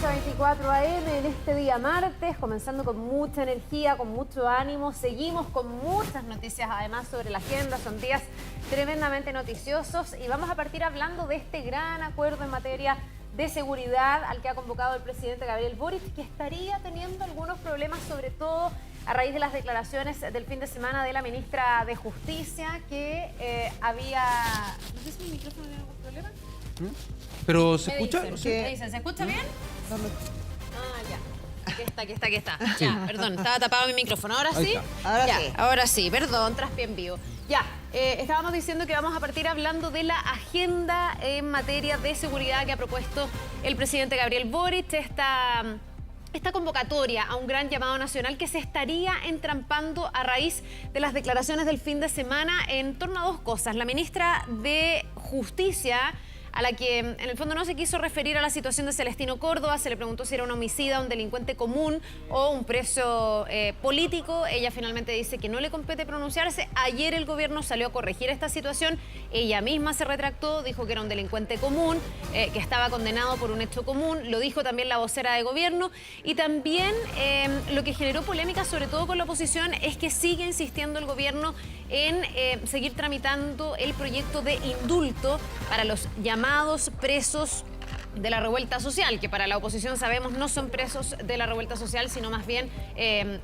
24 AM en este día martes, comenzando con mucha energía, con mucho ánimo. Seguimos con muchas noticias además sobre la agenda, son días tremendamente noticiosos y vamos a partir hablando de este gran acuerdo en materia de seguridad al que ha convocado el presidente Gabriel Boric, que estaría teniendo algunos problemas, sobre todo a raíz de las declaraciones del fin de semana de la ministra de Justicia, que había... ¿No sé si mi micrófono tiene algún problema? ¿Pero se escucha? ¿Qué dicen? ¿Se escucha bien? Ah, ya. Aquí está. Ya, perdón, estaba tapado mi micrófono. ¿Ahora sí? Ahora sí, perdón, traspié en vivo. Ya, estábamos diciendo que vamos a partir hablando de la agenda en materia de seguridad que ha propuesto el presidente Gabriel Boric, esta convocatoria a un gran llamado nacional que se estaría entrampando a raíz de las declaraciones del fin de semana en torno a dos cosas. La ministra de Justicia, a la que en el fondo no se quiso referir a la situación de Celestino Córdoba, se le preguntó si era un homicida, un delincuente común o un preso político. Ella finalmente dice que no le compete pronunciarse. Ayer el gobierno salió a corregir esta situación, ella misma se retractó, dijo que era un delincuente común, que estaba condenado por un hecho común, lo dijo también la vocera de gobierno. Y también lo que generó polémica, sobre todo con la oposición, es que sigue insistiendo el gobierno en seguir tramitando el proyecto de indulto para los llamados presos de la revuelta social, que para la oposición sabemos no son presos de la revuelta social, sino más bien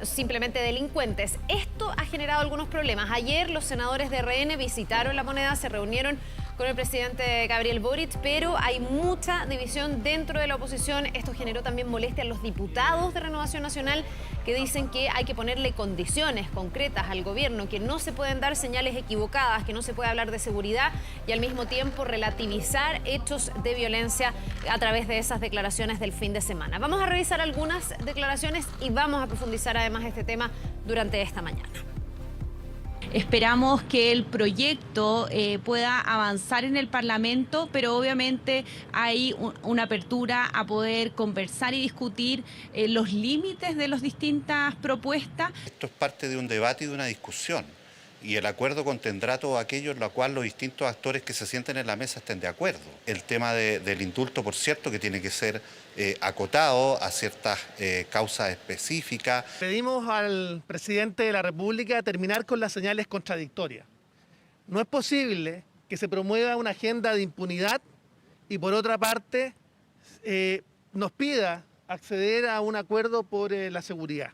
simplemente delincuentes. Esto ha generado algunos problemas. Ayer los senadores de RN visitaron La Moneda, se reunieron con el presidente Gabriel Boric, pero hay mucha división dentro de la oposición. Esto generó también molestia a los diputados de Renovación Nacional, que dicen que hay que ponerle condiciones concretas al gobierno, que no se pueden dar señales equivocadas, que no se puede hablar de seguridad y al mismo tiempo relativizar hechos de violencia a través de esas declaraciones del fin de semana. Vamos a revisar algunas declaraciones y vamos a profundizar además este tema durante esta mañana. Esperamos que el proyecto pueda avanzar en el Parlamento, pero obviamente hay una apertura a poder conversar y discutir los límites de las distintas propuestas. Esto es parte de un debate y de una discusión, y el acuerdo contendrá todo aquello en lo cual los distintos actores que se sienten en la mesa estén de acuerdo. El tema del indulto, por cierto, que tiene que ser acotado a ciertas causas específicas. Pedimos al presidente de la República terminar con las señales contradictorias. No es posible que se promueva una agenda de impunidad y por otra parte nos pida acceder a un acuerdo por la seguridad.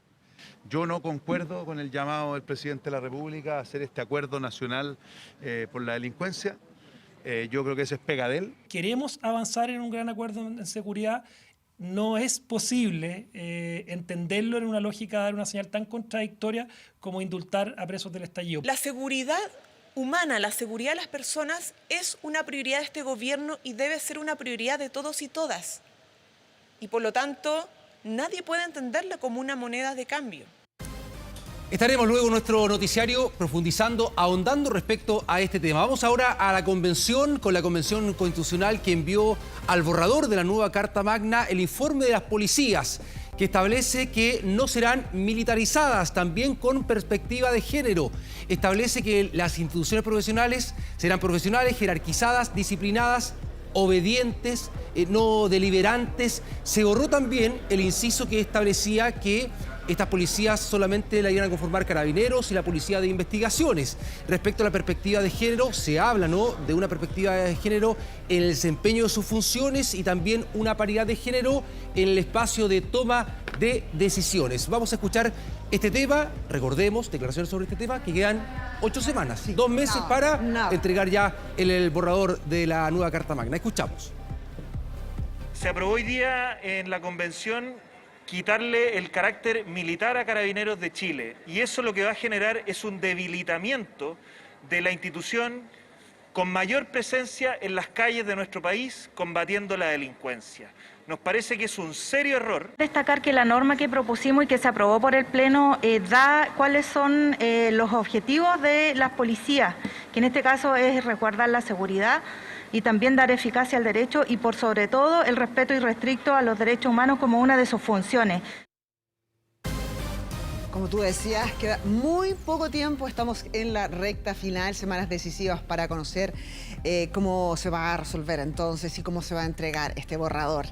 Yo no concuerdo con el llamado del presidente de la República a hacer este acuerdo nacional por la delincuencia. Yo creo que eso es pega de él. Queremos avanzar en un gran acuerdo en seguridad. No es posible entenderlo en una lógica de dar una señal tan contradictoria como indultar a presos del estallido. La seguridad humana, la seguridad de las personas es una prioridad de este gobierno y debe ser una prioridad de todos y todas. Y por lo tanto, nadie puede entenderla como una moneda de cambio. Estaremos luego en nuestro noticiario profundizando, ahondando respecto a este tema. Vamos ahora a la convención, con la Convención Constitucional que envió al borrador de la nueva Carta Magna el informe de las policías, que establece que no serán militarizadas, también con perspectiva de género. Establece que las instituciones profesionales serán profesionales, jerarquizadas, disciplinadas, obedientes, no deliberantes. Se borró también el inciso que establecía que estas policías solamente la iban a conformar carabineros y la policía de investigaciones. Respecto a la perspectiva de género, se habla, ¿no?, de una perspectiva de género en el desempeño de sus funciones y también una paridad de género en el espacio de toma de decisiones. Vamos a escuchar este tema, recordemos, declaraciones sobre este tema, que quedan 8 semanas, 2 meses para entregar ya el borrador de la nueva Carta Magna. Escuchamos. Se aprobó hoy día en la convención quitarle el carácter militar a Carabineros de Chile, y eso lo que va a generar es un debilitamiento de la institución con mayor presencia en las calles de nuestro país combatiendo la delincuencia. Nos parece que es un serio error. Destacar que la norma que propusimos y que se aprobó por el Pleno da cuáles son los objetivos de las policías, que en este caso es resguardar la seguridad y también dar eficacia al derecho y por sobre todo el respeto irrestricto a los derechos humanos como una de sus funciones. Como tú decías, queda muy poco tiempo, estamos en la recta final, semanas decisivas para conocer cómo se va a resolver entonces y cómo se va a entregar este borrador.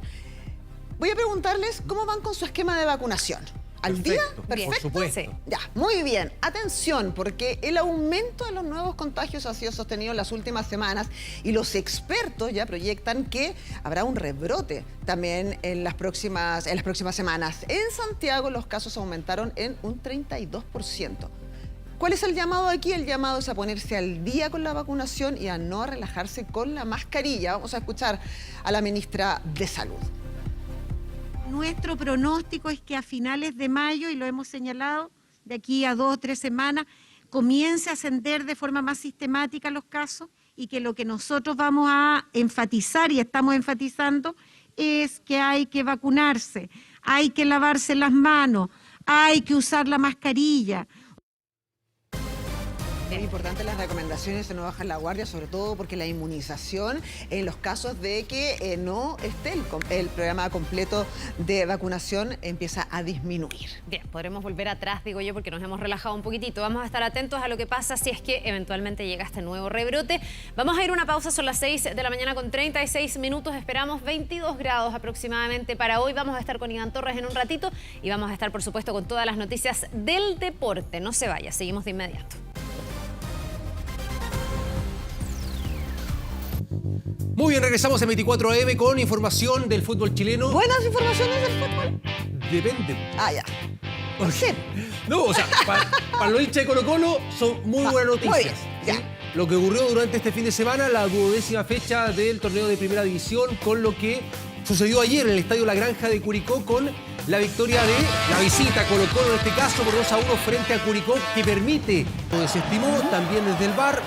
voy a preguntarles cómo van con su esquema de vacunación. ¿Al día? Perfecto. Por supuesto. Sí. Ya, muy bien. Atención, porque el aumento de los nuevos contagios ha sido sostenido en las últimas semanas y los expertos ya proyectan que habrá un rebrote también en las próximas semanas. En Santiago los casos aumentaron en un 32%. ¿Cuál es el llamado aquí? El llamado es a ponerse al día con la vacunación y a no relajarse con la mascarilla. Vamos a escuchar a la ministra de Salud. Nuestro pronóstico es que a finales de mayo, y lo hemos señalado, de aquí a 2 o 3 semanas, comience a ascender de forma más sistemática los casos y que lo que nosotros vamos a enfatizar y estamos enfatizando es que hay que vacunarse, hay que lavarse las manos, hay que usar la mascarilla. Es importante las recomendaciones de no bajar la guardia, sobre todo porque la inmunización, en los casos de que no esté el programa completo de vacunación, empieza a disminuir. Bien, podremos volver atrás, digo yo, porque nos hemos relajado un poquitito. Vamos a estar atentos a lo que pasa si es que eventualmente llega este nuevo rebrote. Vamos a ir a una pausa, son las 6 de la mañana con 36 minutos. Esperamos 22 grados aproximadamente para hoy. Vamos a estar con Iván Torres en un ratito y vamos a estar, por supuesto, con todas las noticias del deporte. No se vaya, seguimos de inmediato. Muy bien, regresamos en 24 AM con información del fútbol chileno. ¿Buenas informaciones del fútbol? Depende. Ah, ya. ¿Por qué? No, o sea, para los hinchas de Colo-Colo son muy buenas noticias. Muy bien, ya. ¿Sí? Lo que ocurrió durante este fin de semana, la 12ª fecha del torneo de Primera División, con lo que sucedió ayer en el Estadio La Granja de Curicó con la victoria de la visita Colo-Colo, en este caso por 2-1 frente a Curicó, que permite, lo desestimó también desde el VAR,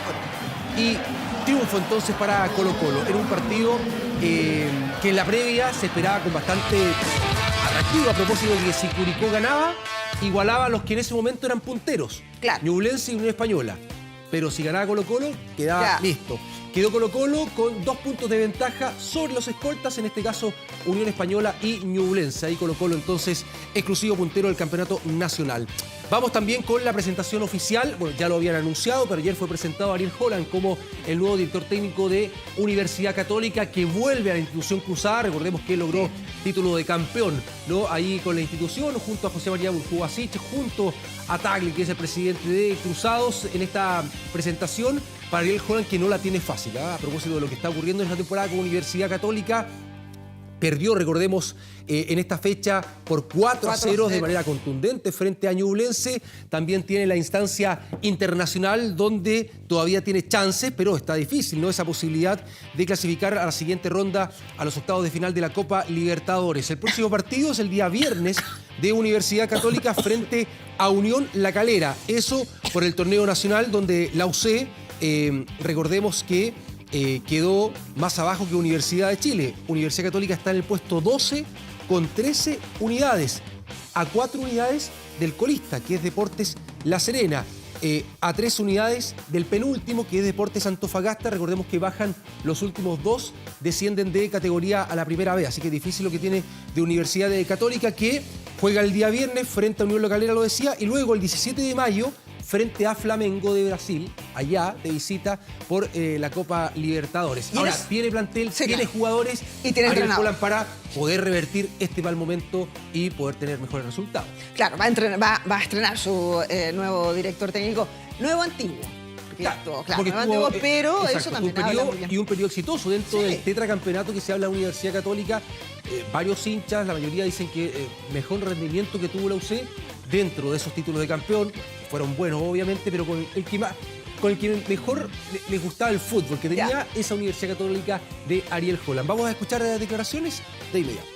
y triunfo entonces para Colo-Colo en un partido que en la previa se esperaba con bastante atractivo, a propósito de que si Curicó ganaba, igualaba a los que en ese momento eran punteros, claro, Ñublense y Unión Española. Pero si ganaba Colo-Colo, quedaba listo. Quedó Colo-Colo con 2 puntos de ventaja sobre los escoltas, en este caso Unión Española y Ñublense. Ahí Colo-Colo entonces exclusivo puntero del campeonato nacional. Vamos también con la presentación oficial. Bueno, ya lo habían anunciado, pero ayer fue presentado Ariel Holland como el nuevo director técnico de Universidad Católica, que vuelve a la institución cruzada. Recordemos que logró título de campeón, ¿no? Ahí con la institución, junto a José María Burjubasic, junto a Tagle, que es el presidente de Cruzados, en esta presentación para Ariel Holland, que no la tiene fácil, ¿eh? A propósito de lo que está ocurriendo en esta temporada con Universidad Católica. Perdió, recordemos, en esta fecha por 4-0 de manera contundente frente a Ñublense. También tiene la instancia internacional donde todavía tiene chances, pero está difícil, ¿no? Esa posibilidad de clasificar a la siguiente ronda, a los octavos de final de la Copa Libertadores. El próximo partido es el día viernes de Universidad Católica frente a Unión La Calera. Eso por el torneo nacional donde la UC, recordemos que quedó más abajo que Universidad de Chile. Universidad Católica está en el puesto 12 con 13 unidades, a 4 unidades del colista, que es Deportes La Serena, a 3 unidades del penúltimo, que es Deportes Antofagasta. Recordemos que bajan los últimos 2, descienden de categoría a la primera B, así que difícil lo que tiene de Universidad Católica, que juega el día viernes frente a Unión La Calera, lo decía, y luego el 17 de mayo frente a Flamengo de Brasil, allá de visita por la Copa Libertadores. Ahora, tiene plantel, tiene jugadores y tiene entrenador para poder revertir este mal momento y poder tener mejores resultados. Claro, va a estrenar su nuevo director técnico, nuevo antiguo. Porque nuevo antiguo, pero exacto, eso también habla muy bien. Y un periodo exitoso dentro del tetracampeonato que se habla de la Universidad Católica. Varios hinchas, la mayoría dicen que mejor rendimiento que tuvo la UC dentro de esos títulos de campeón. Fueron buenos, obviamente, pero con el que mejor les gustaba el fútbol, que tenía esa Universidad Católica de Ariel Holland. Vamos a escuchar las declaraciones de inmediato.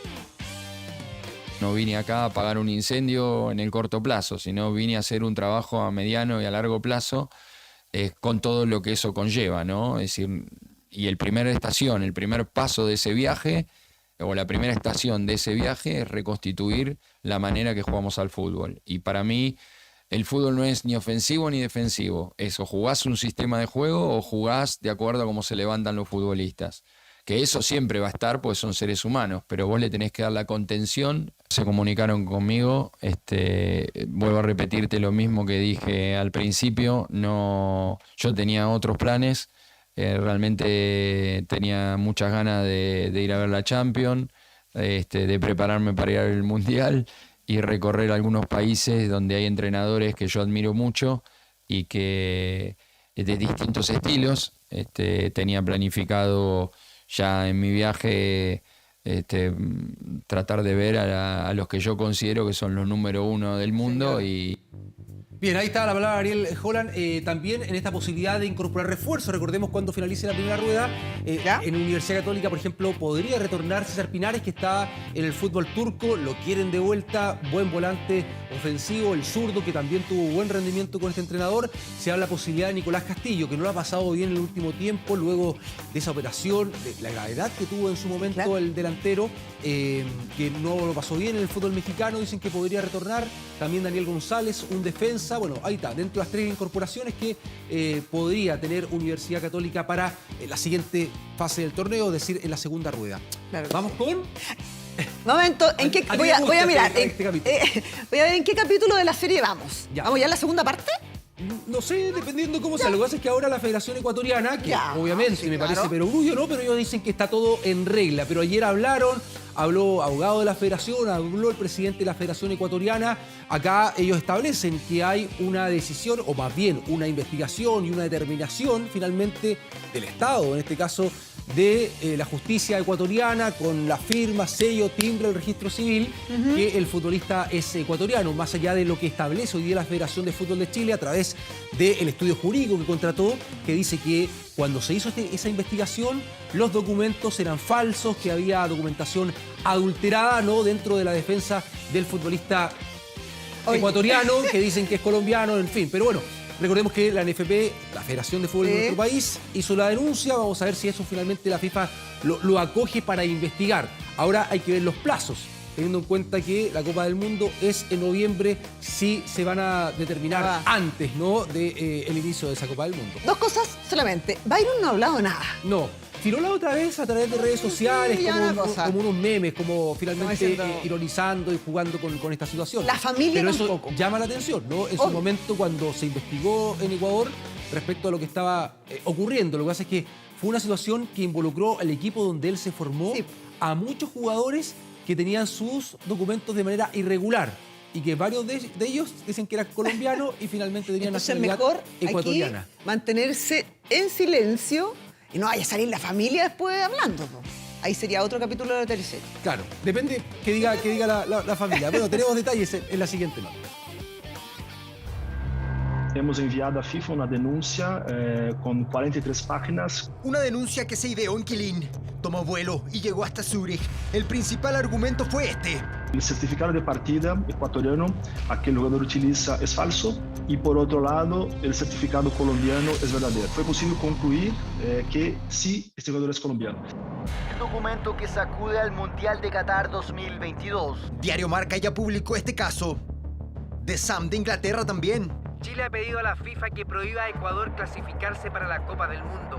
No vine acá a apagar un incendio en el corto plazo, sino vine a hacer un trabajo a mediano y a largo plazo con todo lo que eso conlleva, ¿no? Es decir, y el primer paso de ese viaje, o la primera estación de ese viaje, es reconstituir la manera que jugamos al fútbol. Y para mí, el fútbol no es ni ofensivo ni defensivo. Es o jugás un sistema de juego o jugás de acuerdo a cómo se levantan los futbolistas. Que eso siempre va a estar porque son seres humanos, pero vos le tenés que dar la contención. Se comunicaron conmigo, vuelvo a repetirte lo mismo que dije al principio. No, yo tenía otros planes, realmente tenía muchas ganas de ir a ver la Champions. de prepararme para ir al Mundial y recorrer algunos países donde hay entrenadores que yo admiro mucho y que de distintos estilos. Tenía planificado ya en mi viaje tratar de ver a los que yo considero que son los número 1 del mundo. Y bien, ahí está la palabra Ariel Holland. También en esta posibilidad de incorporar refuerzos. Recordemos cuando finalice la primera rueda, en Universidad Católica, por ejemplo, podría retornar César Pinares, que está en el fútbol turco. Lo quieren de vuelta, buen volante ofensivo, el zurdo, que también tuvo buen rendimiento con este entrenador. Se habla la posibilidad de Nicolás Castillo, que no lo ha pasado bien en el último tiempo, luego de esa operación, de la gravedad que tuvo en su momento el delantero, que no lo pasó bien en el fútbol mexicano. Dicen que podría retornar. También Daniel González, un defensa. Bueno, ahí está, dentro de las 3 incorporaciones que podría tener Universidad Católica para la siguiente fase del torneo, es decir, en la segunda rueda. Claro. Vamos con... Momento, voy a mirar. Voy a ver en qué capítulo de la serie vamos. ¿Vamos ya en la segunda parte? No sé, dependiendo cómo sea. Lo que pasa es que ahora la Federación Ecuatoriana, que obviamente me parece perogrullo, ¿no? Pero ellos dicen que está todo en regla. Pero ayer habló abogado de la Federación, habló el presidente de la Federación Ecuatoriana. Acá ellos establecen que hay una decisión, o más bien una investigación y una determinación finalmente del Estado, en este caso de la justicia ecuatoriana, con la firma, sello, timbre, el registro civil, que el futbolista es ecuatoriano, más allá de lo que establece hoy día la Federación de Fútbol de Chile a través del estudio jurídico que contrató, que dice que cuando se hizo esa investigación, los documentos eran falsos, que había documentación adulterada, ¿no?, dentro de la defensa del futbolista ecuatoriano, que dicen que es colombiano, en fin. Pero bueno, recordemos que la NFP, la Federación de Fútbol de nuestro país, hizo la denuncia. Vamos a ver si eso finalmente la FIFA lo acoge para investigar. Ahora hay que ver los plazos, teniendo en cuenta que la Copa del Mundo es en noviembre, si se van a determinar antes, ¿no?, del inicio de esa Copa del Mundo. 2 cosas solamente. Byron no ha hablado nada. No. Tiró la otra vez a través de redes sociales, como unos memes, como finalmente ironizando y jugando con esta situación. La familia Pero tampoco. eso llama la atención, ¿no? En su momento, cuando se investigó en Ecuador respecto a lo que estaba ocurriendo. Lo que pasa es que fue una situación que involucró al equipo donde él se formó, a muchos jugadores que tenían sus documentos de manera irregular y que varios de ellos dicen que eran colombianos y finalmente tenían nacionalidad ecuatoriana. Aquí mantenerse en silencio y no vaya a salir la familia después hablando. Ahí sería otro capítulo de la teleserie. Claro, depende que diga la familia. Bueno, tenemos detalles en la siguiente nota. Hemos enviado a FIFA una denuncia con 43 páginas. Una denuncia que se ideó en Quilín, tomó vuelo y llegó hasta Zúrich. El principal argumento fue este. El certificado de partida ecuatoriano a que el jugador utiliza es falso y por otro lado el certificado colombiano es verdadero. Fue posible concluir que sí, este jugador es colombiano. El documento que sacude al Mundial de Qatar 2022. Diario Marca ya publicó este caso. The Sun de Inglaterra también. Chile ha pedido a la FIFA que prohíba a Ecuador clasificarse para la Copa del Mundo.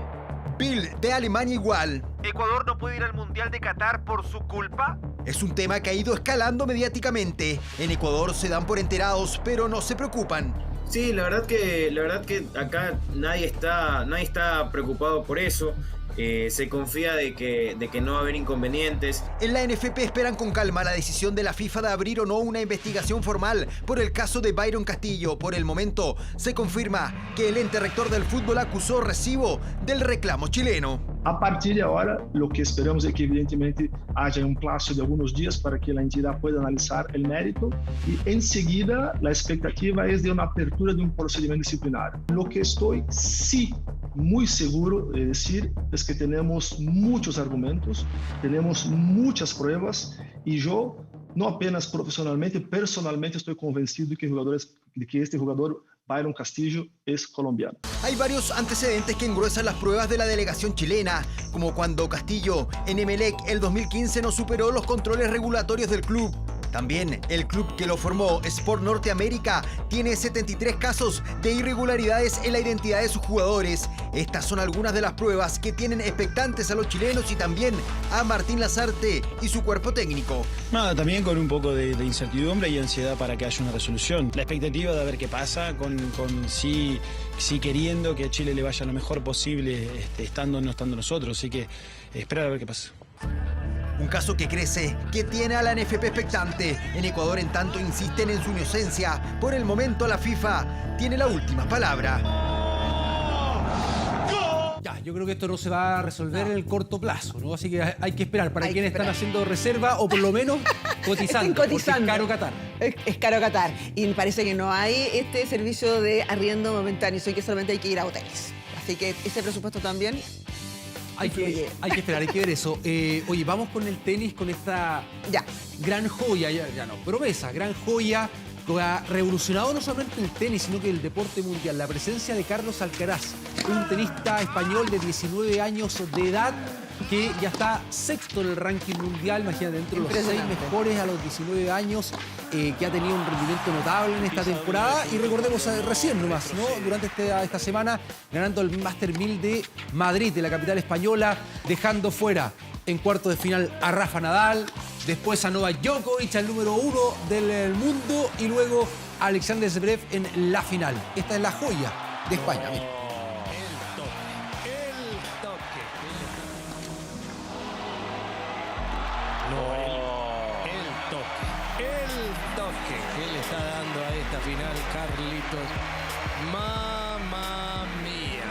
Bill de Alemania igual. ¿Ecuador no puede ir al Mundial de Qatar por su culpa? Es un tema que ha ido escalando mediáticamente. En Ecuador se dan por enterados, pero no se preocupan. Sí, la verdad que acá nadie está preocupado por eso. Se confía de que no va a haber inconvenientes. En la NFP esperan con calma la decisión de la FIFA de abrir o no una investigación formal por el caso de Byron Castillo. Por el momento, se confirma que el ente rector del fútbol acusó recibo del reclamo chileno. A partir de ahora, lo que esperamos es que evidentemente haya un plazo de algunos días para que la entidad pueda analizar el mérito y enseguida la expectativa es de una apertura de un procedimiento disciplinario. Lo que estoy sí muy seguro de decir es que tenemos muchos argumentos, tenemos muchas pruebas y yo no apenas profesionalmente, personalmente estoy convencido de que este jugador Byron Castillo es colombiano. Hay varios antecedentes que engruesan las pruebas de la delegación chilena, como cuando Castillo en Emelec el 2015 no superó los controles regulatorios del club. También el club que lo formó, Sport Norteamérica, tiene 73 casos de irregularidades en la identidad de sus jugadores. Estas son algunas de las pruebas que tienen expectantes a los chilenos y también a Martín Lazarte y su cuerpo técnico. Nada, también con un poco de incertidumbre y ansiedad para que haya una resolución. La expectativa de ver qué pasa, con sí queriendo que a Chile le vaya lo mejor posible, estando o no estando nosotros. Así que esperar a ver qué pasa. Un caso que crece, que tiene a la NFP expectante. En Ecuador, en tanto, insisten en su inocencia. Por el momento, la FIFA tiene la última palabra. Ya, yo creo que esto no se va a resolver en el corto plazo, ¿no? Así que hay que esperar para quienes están haciendo reserva o por lo menos cotizando. Porque es caro Qatar. Es caro Qatar. Y me parece que no hay este servicio de arriendo momentáneo, sino que solamente hay que ir a hoteles. Así que ese presupuesto también hay que esperar, hay que ver eso. Oye, vamos con el tenis, con esta gran joya, ya no, promesa, gran joya, que ha revolucionado no solamente el tenis, sino que el deporte mundial. La presencia de Carlos Alcaraz, un tenista español de 19 años de edad, que ya está sexto en el ranking mundial, imagínate, dentro de los 6 mejores a los 19 años, que ha tenido un rendimiento notable en esta temporada. Y recordemos recién nomás, ¿no? Durante esta semana, ganando el Master 1000 de Madrid, de la capital española, dejando fuera en cuartos de final a Rafa Nadal, después a Novak Djokovic, al número 1 del mundo, y luego a Alexander Zverev en la final. Esta es la joya de España. Mira. El toque que le está dando a esta final Carlitos. ¡Mamma mía!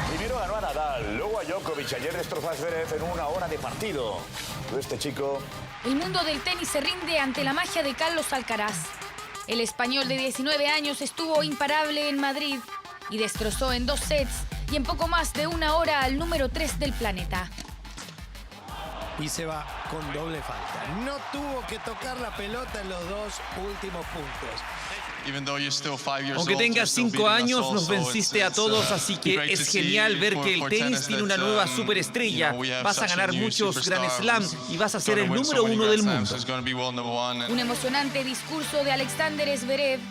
Primero ganó a Nadal, luego a Djokovic. Ayer destrozó a Zverev en una hora de partido. Este chico... El mundo del tenis se rinde ante la magia de Carlos Alcaraz. El español de 19 años estuvo imparable en Madrid y destrozó en 2 sets y en poco más de una hora al número 3 del planeta. Y se va con doble falta. No tuvo que tocar la pelota en los 2 últimos puntos. Aunque tengas 5 años, nos venciste a todos, así que es genial ver que el tenis tiene una nueva superestrella. Vas a ganar muchos Grand Slam y vas a ser el número 1 del mundo. Un emocionante discurso de Alexander Zverev.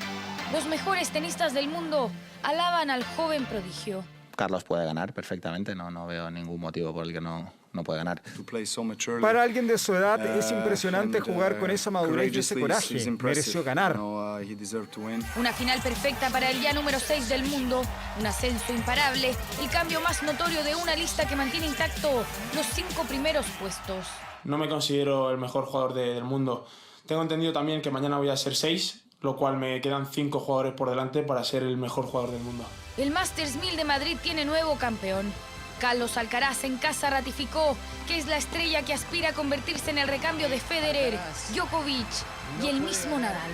Los mejores tenistas del mundo alaban al joven prodigio. Carlos puede ganar perfectamente, no veo ningún motivo por el que no puede ganar. Para alguien de su edad es impresionante jugar con esa madurez y ese coraje. Mereció ganar. Una final perfecta para el ya número 6 del mundo, un ascenso imparable, el cambio más notorio de una lista que mantiene intacto los 5 primeros puestos. No me considero el mejor jugador del mundo. Tengo entendido también que mañana voy a ser 6, lo cual me quedan 5 jugadores por delante para ser el mejor jugador del mundo. El Masters 1000 de Madrid tiene nuevo campeón. Carlos Alcaraz en casa ratificó que es la estrella que aspira a convertirse en el recambio de Federer, Djokovic y el mismo Nadal.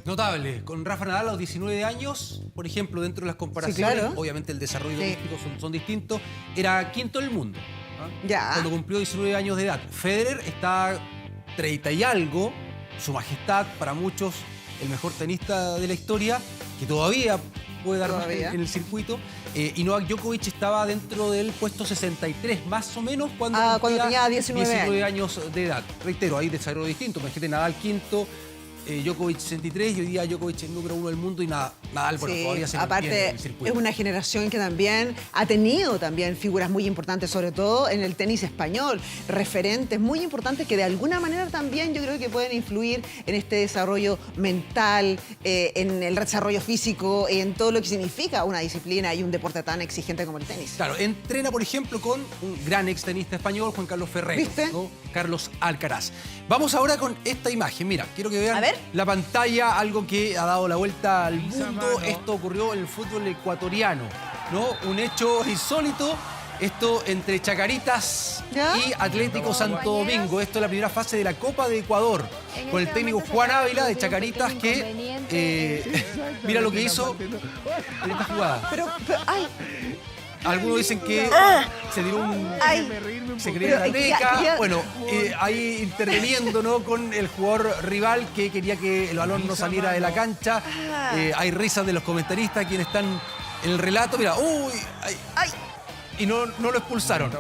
Notable, con Rafa Nadal a los 19 años, por ejemplo, dentro de las comparaciones, claro. Obviamente el desarrollo doméstico son distintos, era quinto del mundo, ¿no? Ya. Cuando cumplió 19 años de edad. Federer está 30 y algo, su majestad, para muchos el mejor tenista de la historia, que todavía puede dar más en el circuito. Y Novak Djokovic estaba dentro del puesto 63, más o menos, cuando tenía 19 años de edad. Reitero, hay desarrollo distinto. Imagínate, Nadal quinto, Djokovic 63, y hoy día Djokovic es el número 1 del mundo y Nadal todavía se mantiene en el circuito. Es una generación que también ha tenido figuras muy importantes, sobre todo en el tenis español, referentes muy importantes que de alguna manera también yo creo que pueden influir en este desarrollo mental, en el desarrollo físico, en todo lo que significa una disciplina y un deporte tan exigente como el tenis. Claro, entrena, por ejemplo, con un gran extenista español, Juan Carlos Ferrero, ¿viste? ¿no? Carlos Alcaraz. Vamos ahora con esta imagen. Mira, quiero que vean la pantalla, algo que ha dado la vuelta al mundo. Esto ocurrió en el fútbol ecuatoriano, ¿no? Un hecho insólito. Esto entre Chacaritas y Atlético Santo Domingo. Esto es la primera fase de la Copa de Ecuador. Con el técnico Juan Ávila de Chacaritas que... mira lo que hizo en esta jugada. Pero ay. Algunos dicen que se tiró se creó una teca. Bueno, ahí interviniendo, ¿no?, con el jugador rival que quería que el balón no saliera de la cancha. Hay risas de los comentaristas quienes están en el relato. Mira, y no lo expulsaron.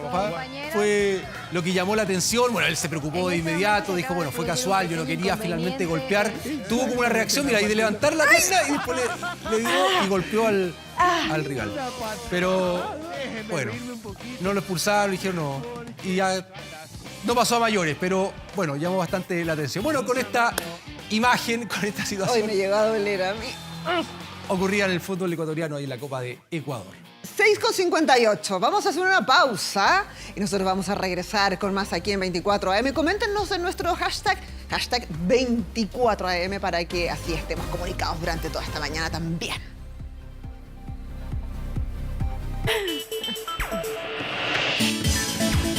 Fue lo que llamó la atención. Bueno, él se preocupó de inmediato, dijo, bueno, fue casual, yo no quería finalmente golpear. Tuvo como una reacción, mira, y de levantar la pierna y después le dio y golpeó al rival. Pero, bueno, no lo expulsaron, dijeron no. Y ya no pasó a mayores, pero, bueno, llamó bastante la atención. Bueno, con esta imagen, con esta situación... Hoy me llegó a doler a mí. Ocurría en el fútbol ecuatoriano y en la Copa de Ecuador. 6:58. Vamos a hacer una pausa y nosotros vamos a regresar con más aquí en 24 AM. Coméntenos en nuestro hashtag 24 AM para que así estemos comunicados durante toda esta mañana también.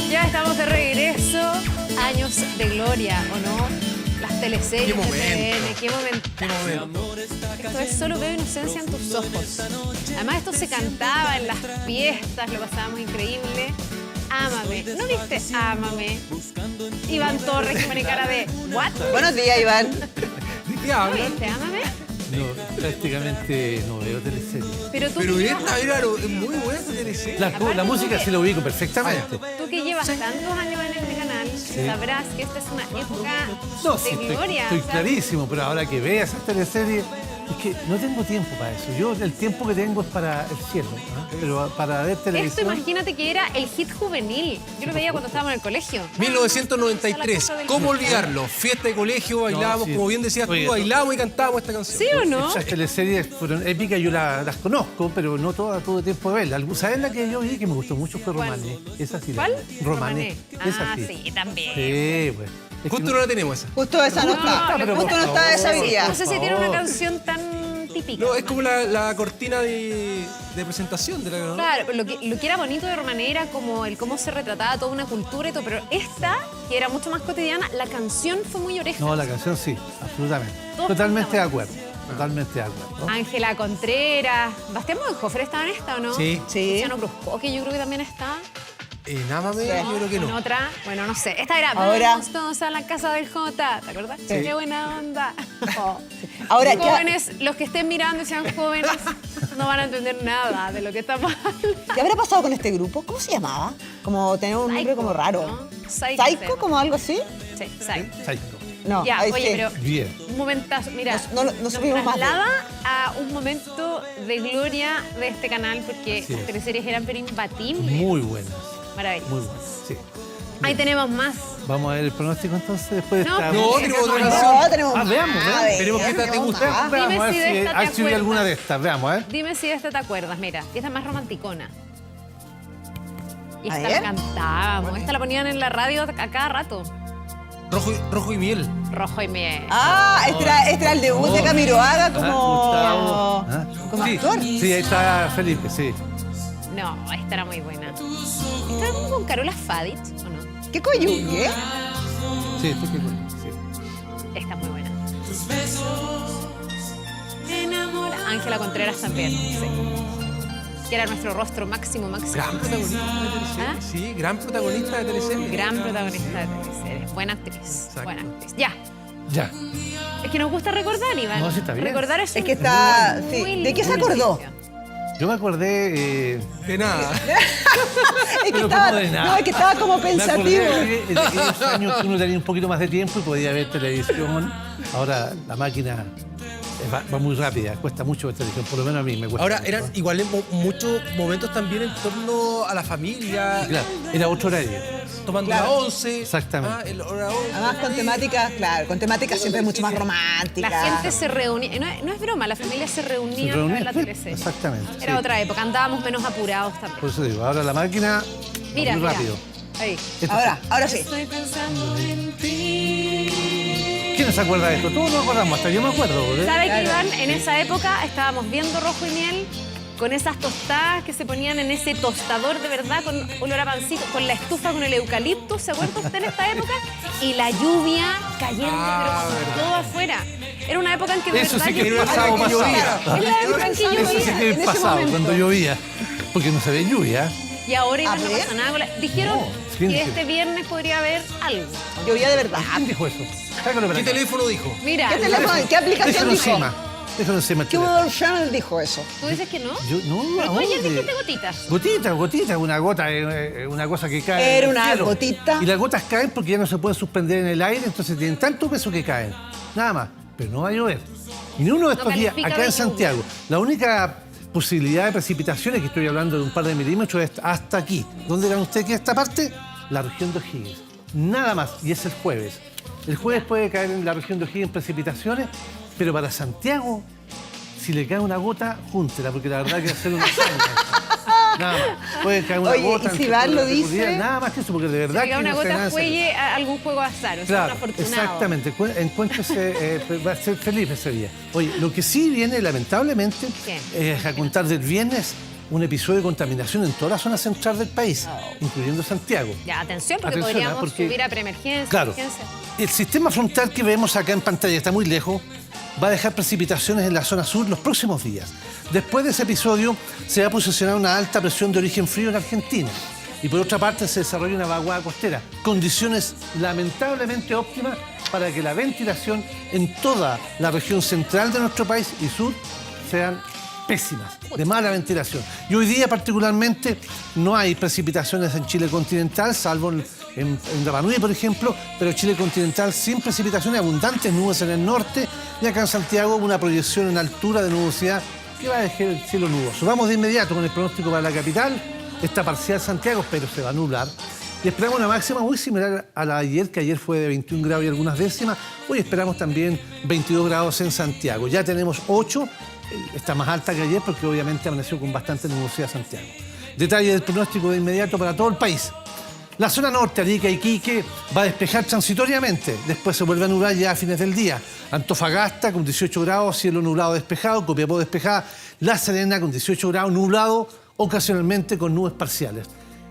Ya estamos de regreso. Años de gloria, ¿o no? Las teleseries. Qué momento. Qué momento. Esto es Solo veo inocencia en tus ojos. Además, esto se cantaba en las fiestas, lo pasábamos increíble. Ámame. ¿No viste Ámame? Iván Torres que pone cara de ¿what? Buenos días, Iván. ¿De qué ¿No hablan? viste Ámame? No, prácticamente no veo teleseries. Pero tú Pero que esta llevas, era muy buena esta teleserie. La música sí lo ubico perfectamente. tú que llevas tantos años en este canal, sabrás que esta es una época No, sí, de gloria. estoy o sea, clarísimo, pero ahora que veas esta teleserie, es que no tengo tiempo para eso. Yo el tiempo que tengo es para el cielo, ¿no? Pero para ver esto televisión... imagínate que era el hit juvenil. Yo lo veía cuando estábamos en el colegio. 1993, ¿cómo olvidarlo? Fiesta de colegio, bailábamos, sí. como bien decías Oye, tú, bailábamos y cantábamos esta canción. ¿Sí o no? Esas teleseries fueron épicas, yo las conozco, pero no todas tuve tiempo de verlas. ¿Sabes la que yo vi que me gustó mucho? Fue Romané. Esa sí. ¿Cuál? Romané. Esa Ah, sí. sí, también. Sí, pues. Es Justo que no la tenemos esa. Justo esa no está. pero Justo no está esa hoy día. No sé si tiene una canción tan típica. No, es como la cortina de presentación de la canción. Claro, lo que era bonito de Romané era como el cómo se retrataba toda una cultura y todo, pero esta, que era mucho más cotidiana, la canción fue muy oreja. No, la canción sí, absolutamente. Todos Totalmente de cantamos. acuerdo. Totalmente de acuerdo. Ángela Contreras, Bastián Bodenhofer estaba en esta, ¿o no? Sí. Luciano Cruzco, que yo creo que también está. Ámame, yo creo que En no. otra, bueno, no sé. Esta era Ahora- Vamos todos a la casa del Jota, ¿te acuerdas? Qué buena onda. Oh. Ahora, ¿qué- Jóvenes, los que estén mirando y sean jóvenes, no van a entender nada de lo que estamos hablando. ¿Qué habrá pasado con este grupo? ¿Cómo se llamaba? Como tenía un nombre como raro. ¿no? Psycho. ¿Psycho? ¿Como algo así? Sí, Psycho. Psycho. No, Ya, ahí oye, sí. pero Bien. un momentazo, mira, No supimos más de él. traslada a un momento de gloria de este canal porque Sí. las teleseries eran pero imbatibles. Muy buenas. Maravillosas. Muy buenas, sí. Ahí tenemos más. Vamos a ver el pronóstico entonces después de No, esta... No, tenemos otra canción. No, tenemos Ah, veamos, más. veamos. A ver, Esperemos que esta te tenemos guste. más. Veamos, Dime a ver si de esta te si hay alguna acuerdas. de estas. Veamos, ¿eh? Dime si de esta te acuerdas, mira, y esta es más romanticona. Y A esta ver. la cantábamos, esta la ponían en la radio a cada rato. Rojo y miel. Rojo y miel. Ah, este era el debut de Camiroaga Gustavo. como Sí, actor. sí, ahí está Felipe, sí. No, esta era muy buena. ¿Esta era con Carola Fadit o no? ¿Qué coyungue? Sí, sí, sí. Esta es muy buena. Ángela Contreras también, sí. Que era nuestro rostro máximo. Gran protagonista de teleserie. ¿Ah? Sí, gran protagonista de teleserie. Gran protagonista de teleseries. Buena actriz. Buena actriz. Ya. Ya. Es que nos gusta recordar, Iván. No, sí, está bien. Recordar es Es que está... muy, sí. muy ¿De qué se lindo acordó? ejercicio. Yo me acordé... De nada. Es que Pero estaba, ¿cómo de nada? no, es que estaba como Me acordé pensativo. de aquellos años que uno tenía un poquito más de tiempo y podía ver televisión. Ahora la máquina va muy rápida, cuesta mucho ver televisión, por lo menos a mí me cuesta. Ahora, mucho. eran igual muchos momentos también en torno a la familia. Claro, era otro horario. Tomando Claro. la 11. Exactamente. El hora 11. Además con temáticas, claro, con temáticas siempre mucho más románticas. La gente se reunía, no es broma, la familia se reunía Se reunía, en la sí, teleserie. exactamente, Era sí. otra época, andábamos menos apurados también. Por eso digo, ahora la máquina Mira, va muy mira. rápido. Ahí. Esto Ahora sí. Estoy pensando en ti. ¿Quién se acuerda de esto? Todos nos acordamos, hasta yo me acuerdo. ¿eh? ¿Sabe que, Iván? En esa época estábamos viendo Rojo y Miel con esas tostadas que se ponían en ese tostador de verdad con olor a pancito, con la estufa con el eucalipto, ¿se acuerda usted en esta época? Y la lluvia cayendo, pero por todo afuera. Era una época en que de Eso verdad sí que yo- era algo Es la época en que llovía. Eso sí que en ese pasaba momento. cuando llovía, porque no se ve lluvia. Y ahora Iván, A no ver. pasa nada con la... Dijeron ¿quién que dijo? este viernes podría haber algo. Llovía de verdad. ¿Quién dijo eso? Sácalo para ¿Qué acá. teléfono dijo? Mira, ¿Qué teléfono? ¿Qué aplicación Déjalo dijo? encima. Déjalo encima. el ¿Qué teléfono. World Channel dijo eso? ¿tú dices que no? Yo, no, Pero tú ayer ¿dónde? dijiste gotitas. Gotita, una gota, una cosa que cae. Era del una cielo. gotita. Y las gotas caen porque ya no se pueden suspender en el aire, entonces tienen tanto peso que caen. Nada más. Pero no va a llover. Y ni uno de estos días, califica acá de en Santiago, la única posibilidad de precipitaciones, que estoy hablando de un par de milímetros, es hasta aquí. ¿Dónde eran ustedes que esta parte? La región de O'Higgins. Nada más. Y es el jueves. El jueves puede caer en la región de O'Higgins precipitaciones, pero para Santiago, si le cae una gota, júntela, porque la verdad que va a ser una hazaña. Nada más. Puede caer una gota. Y si Iván lo dice... Nada más que eso, porque de verdad si que una gota juegue a algún juego de azar, o sea, un afortunado. Exactamente. Encuéntrese, va a ser feliz ese día. Oye, lo que sí viene, lamentablemente, es a contar del viernes un episodio de contaminación en toda la zona central del país, incluyendo Santiago. Ya, atención, porque podríamos subir a preemergencia. Claro, el sistema frontal que vemos acá en pantalla, está muy lejos, va a dejar precipitaciones en la zona sur los próximos días. Después de ese episodio se va a posicionar una alta presión de origen frío en Argentina. Y por otra parte se desarrolla una vaguada costera. Condiciones lamentablemente óptimas para que la ventilación en toda la región central de nuestro país y sur sean pésimas, de mala ventilación. Y hoy día particularmente no hay precipitaciones en Chile continental, salvo en Rapa Nui, por ejemplo, pero Chile continental sin precipitaciones, abundantes nubes en el norte, y acá en Santiago una proyección en altura de nubosidad que va a dejar el cielo nuboso. Vamos de inmediato con el pronóstico para la capital. Está parcial Santiago, pero se va a nublar. Y esperamos una máxima muy similar a la de ayer, que ayer fue de 21 grados y algunas décimas. Hoy esperamos también 22 grados en Santiago. Ya tenemos 8. Está más alta que ayer porque obviamente amaneció con bastante nubosidad Santiago. Detalle del pronóstico de inmediato para todo el país. La zona norte, Arica y Iquique, va a despejar transitoriamente. Después se vuelve a nublar ya a fines del día. Antofagasta con 18 grados, cielo nublado despejado. Copiapó despejada. La Serena con 18 grados, nublado, ocasionalmente con nubes parciales.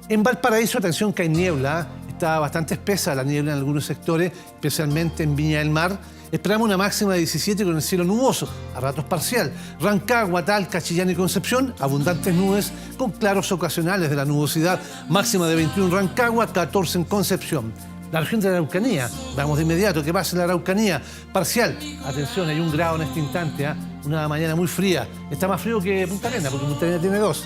En Valparaíso, atención que hay niebla. Está bastante espesa la niebla en algunos sectores, especialmente en Viña del Mar. Esperamos una máxima de 17 con el cielo nuboso, a ratos parcial. Rancagua, Talca, Chillán y Concepción, abundantes nubes con claros ocasionales de la nubosidad. Máxima de 21 en Rancagua, 14 en Concepción. La región de la Araucanía, vamos de inmediato, ¿qué pasa en la Araucanía? Parcial, atención, hay 1 grado en este instante, una mañana muy fría. Está más frío que Punta Arenas, porque Punta Arenas tiene 2.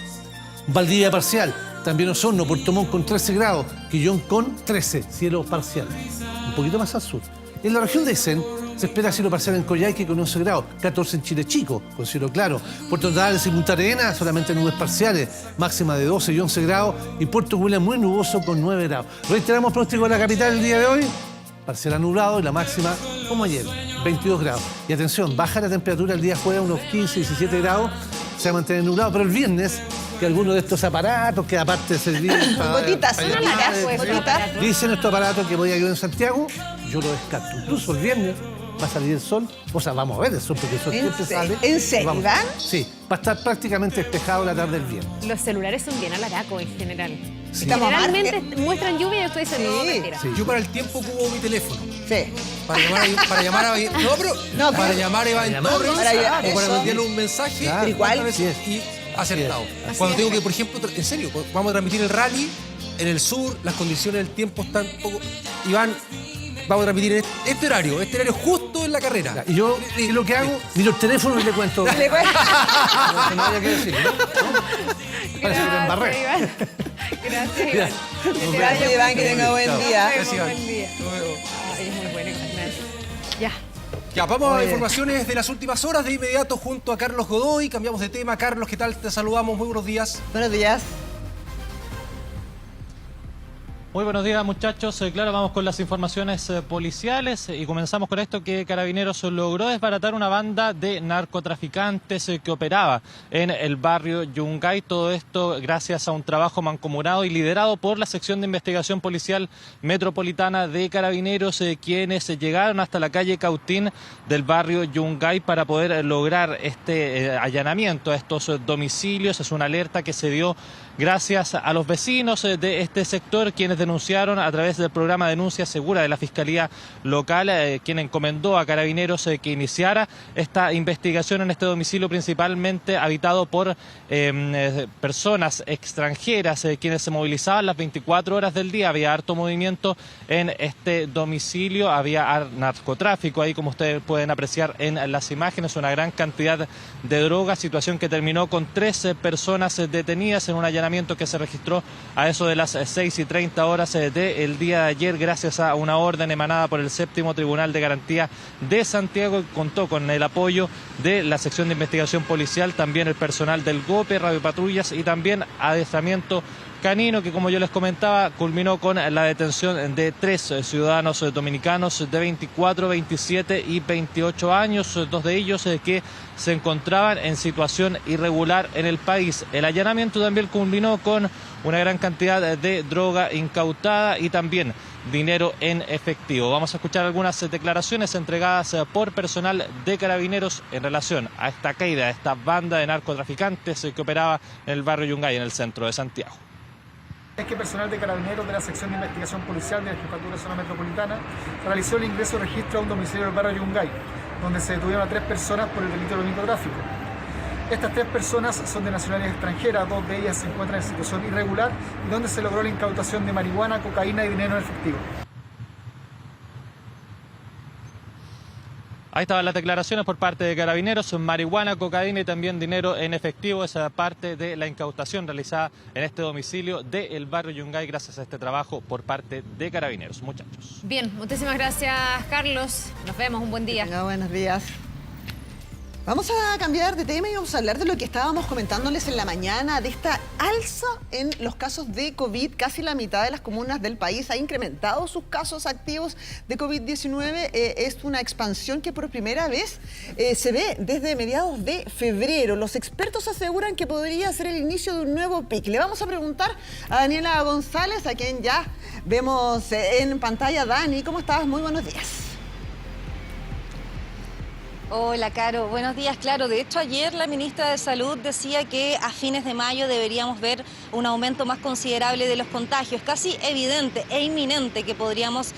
Valdivia parcial, también Osorno, Puerto Montt con 13 grados, Quillón con 13, cielo parcial. Un poquito más al sur. En la región de Aysén se espera cielo parcial en Coyhaique con 11 grados, 14 en Chile Chico, con cielo claro. Puerto Natales y Punta Arenas solamente nubes parciales, máxima de 12 y 11 grados. Y Puerto William muy nuboso con 9 grados. Reiteramos pronóstico de la capital el día de hoy, parcial a nublado y la máxima como ayer, 22 grados. Y atención, baja la temperatura el día jueves a unos 15, 17 grados, se va a mantener nublado, pero el viernes que algunos de estos aparatos que aparte de servir gotitas, dicen estos aparatos que voy a ayudar en Santiago, yo lo descarto. Incluso el viernes va a salir el sol, o sea, vamos a ver el sol porque el sol siempre sale. ¿En serio, Iván? Sí, va a estar prácticamente despejado la tarde del viernes. Los celulares son bien alaraco en general. Sí. Generalmente muestran lluvia y estoy diciendo no, mentira. Sí. Yo para el tiempo ocupo mi teléfono. Sí. Para llamar a Iván Torres, o para mandarle un mensaje. Claro. Igual. Y acertado. Cuando tengo que, por ejemplo, en serio, vamos a transmitir el rally en el sur, las condiciones del tiempo están poco... Iván, vamos a transmitir en este horario justo en la carrera. Y yo lo que hago, miro el teléfono y le cuento. No había que decir, ¿no? Parece que me embarré. Gracias, Iván. Gracias, Iván, que tenga buen día. Gracias, Iván. Es muy bueno. Ya. Ya, vamos a informaciones de las últimas horas de inmediato junto a Carlos Godoy. Cambiamos de tema. Carlos, ¿qué tal? Te saludamos. Muy buenos días. Buenos días. Muy buenos días, muchachos. Claro, vamos con las informaciones policiales y comenzamos con esto que Carabineros logró desbaratar una banda de narcotraficantes que operaba en el barrio Yungay. Todo esto gracias a un trabajo mancomunado y liderado por la Sección de Investigación Policial Metropolitana de Carabineros, quienes llegaron hasta la calle Cautín del barrio Yungay para poder lograr este allanamiento a estos domicilios. Es una alerta que se dio gracias a los vecinos de este sector, quienes denunciaron a través del programa Denuncia Segura de la Fiscalía Local, quien encomendó a Carabineros que iniciara esta investigación en este domicilio principalmente habitado por personas extranjeras, quienes se movilizaban las 24 horas del día. Había harto movimiento en este domicilio, había narcotráfico ahí, como ustedes pueden apreciar en las imágenes, una gran cantidad de drogas, situación que terminó con 13 personas detenidas en un allanamiento que se registró a eso de las 6:30 horas del día de ayer, gracias a una orden emanada por el 7º Tribunal de Garantía de Santiago, que contó con el apoyo de la Sección de Investigación Policial, también el personal del GOPE, radiopatrullas y también adiestramiento canino que, como yo les comentaba, culminó con la detención de 3 ciudadanos dominicanos de 24, 27 y 28 años, 2 de ellos que se encontraban en situación irregular en el país. El allanamiento también culminó con una gran cantidad de droga incautada y también dinero en efectivo. Vamos a escuchar algunas declaraciones entregadas por personal de Carabineros en relación a esta caída, a esta banda de narcotraficantes que operaba en el barrio Yungay, en el centro de Santiago. Es que personal de Carabineros de la sección de investigación policial de la Jefatura de Zona Metropolitana realizó el ingreso de registro a un domicilio del barrio Yungay, donde se detuvieron a 3 personas por el delito de microtráfico. Estas 3 personas son de nacionalidad extranjera, 2 de ellas se encuentran en situación irregular y donde se logró la incautación de marihuana, cocaína y dinero en efectivo. Ahí estaban las declaraciones por parte de Carabineros, marihuana, cocaína y también dinero en efectivo. Esa parte de la incautación realizada en este domicilio del barrio Yungay gracias a este trabajo por parte de Carabineros. Muchachos. Bien, muchísimas gracias, Carlos. Nos vemos, un buen día. Venga, buenos días. Vamos a cambiar de tema y vamos a hablar de lo que estábamos comentándoles en la mañana, de esta alza en los casos de COVID. Casi la mitad de las comunas del país ha incrementado sus casos activos de COVID-19. Es una expansión que por primera vez se ve desde mediados de febrero. Los expertos aseguran que podría ser el inicio de un nuevo pico. Le vamos a preguntar a Daniela González, a quien ya vemos en pantalla. Dani, ¿cómo estás? Muy buenos días. Hola, Caro. Buenos días. Claro, de hecho ayer la ministra de Salud decía que a fines de mayo deberíamos ver un aumento más considerable de los contagios. Casi evidente e inminente que podríamos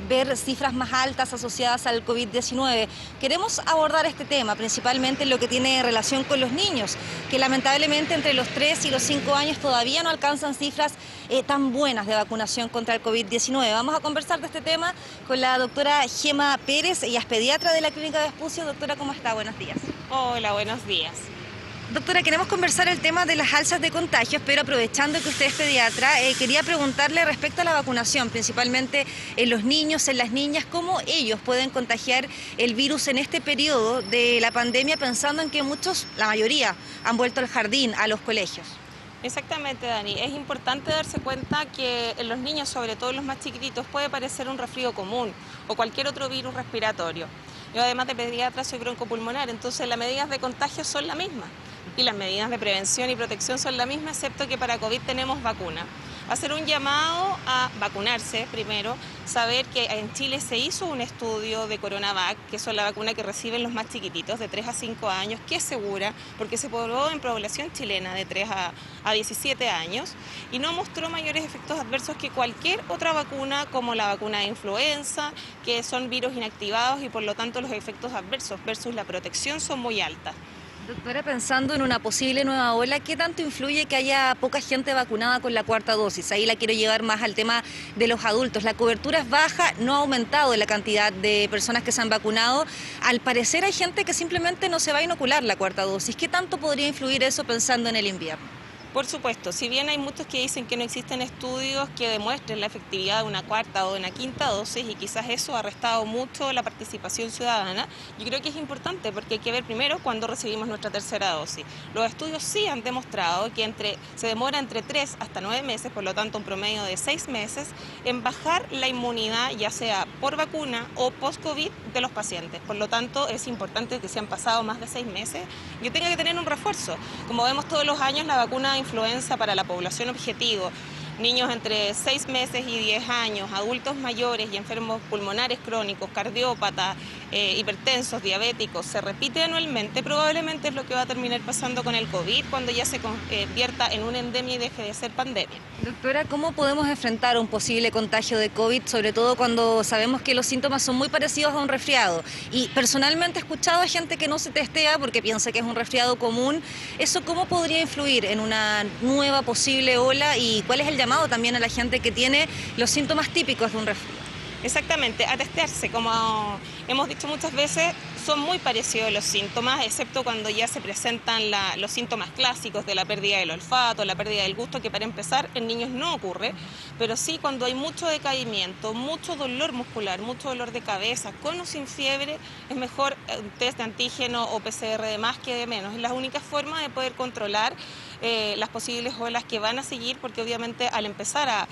ver cifras más altas asociadas al COVID-19. Queremos abordar este tema, principalmente lo que tiene relación con los niños, que lamentablemente entre los 3 y los 5 años todavía no alcanzan cifras tan buenas de vacunación contra el COVID-19. Vamos a conversar de este tema con la doctora Gema Pérez, ella es pediatra de la Clínica Vespucio. Doctora, ¿cómo está? Buenos días. Hola, buenos días. Doctora, queremos conversar el tema de las alzas de contagios, pero aprovechando que usted es pediatra, quería preguntarle respecto a la vacunación, principalmente en los niños, en las niñas, ¿cómo ellos pueden contagiar el virus en este periodo de la pandemia, pensando en que muchos, la mayoría, han vuelto al jardín, a los colegios? Exactamente, Dani. Es importante darse cuenta que en los niños, sobre todo en los más chiquititos, puede parecer un resfrío común o cualquier otro virus respiratorio. Yo además de pediatra soy broncopulmonar, entonces las medidas de contagio son las mismas y las medidas de prevención y protección son las mismas, excepto que para COVID tenemos vacuna. Hacer un llamado a vacunarse primero, saber que en Chile se hizo un estudio de Coronavac, que son la vacuna que reciben los más chiquititos de 3 a 5 años, que es segura porque se probó en población chilena de 3 a 17 años y no mostró mayores efectos adversos que cualquier otra vacuna, como la vacuna de influenza, que son virus inactivados y por lo tanto los efectos adversos versus la protección son muy altas. Doctora, pensando en una posible nueva ola, ¿qué tanto influye que haya poca gente vacunada con la 4ª dosis? Ahí la quiero llevar más al tema de los adultos. La cobertura es baja, no ha aumentado la cantidad de personas que se han vacunado. Al parecer hay gente que simplemente no se va a inocular la 4ª dosis. ¿Qué tanto podría influir eso pensando en el invierno? Por supuesto, si bien hay muchos que dicen que no existen estudios que demuestren la efectividad de una 4ª o de una 5ª dosis y quizás eso ha restado mucho la participación ciudadana, yo creo que es importante porque hay que ver primero cuándo recibimos nuestra 3ª dosis. Los estudios sí han demostrado que se demora entre 3 hasta 9 meses, por lo tanto un promedio de 6 meses, en bajar la inmunidad, ya sea por vacuna o post-COVID de los pacientes. Por lo tanto, es importante que si han pasado más de 6 meses, yo tenga que tener un refuerzo. Como vemos todos los años, la vacuna de influenza para la población objetivo, niños entre 6 meses y 10 años, adultos mayores y enfermos pulmonares crónicos, cardiópatas, hipertensos, diabéticos, se repite anualmente, probablemente es lo que va a terminar pasando con el COVID cuando ya se convierta en una endemia y deje de ser pandemia. Doctora, ¿cómo podemos enfrentar un posible contagio de COVID, sobre todo cuando sabemos que los síntomas son muy parecidos a un resfriado? Y personalmente he escuchado a gente que no se testea porque piensa que es un resfriado común. ¿Eso cómo podría influir en una nueva posible ola y cuál es el llamado también a la gente que tiene los síntomas típicos de un resfriado? Exactamente, a testearse. Como hemos dicho muchas veces, son muy parecidos los síntomas, excepto cuando ya se presentan los síntomas clásicos de la pérdida del olfato, la pérdida del gusto, que para empezar en niños no ocurre, pero sí cuando hay mucho decaimiento, mucho dolor muscular, mucho dolor de cabeza, con o sin fiebre, es mejor un test de antígeno o PCR de más que de menos. Es la única forma de poder controlar las posibles olas que van a seguir, porque obviamente al empezar a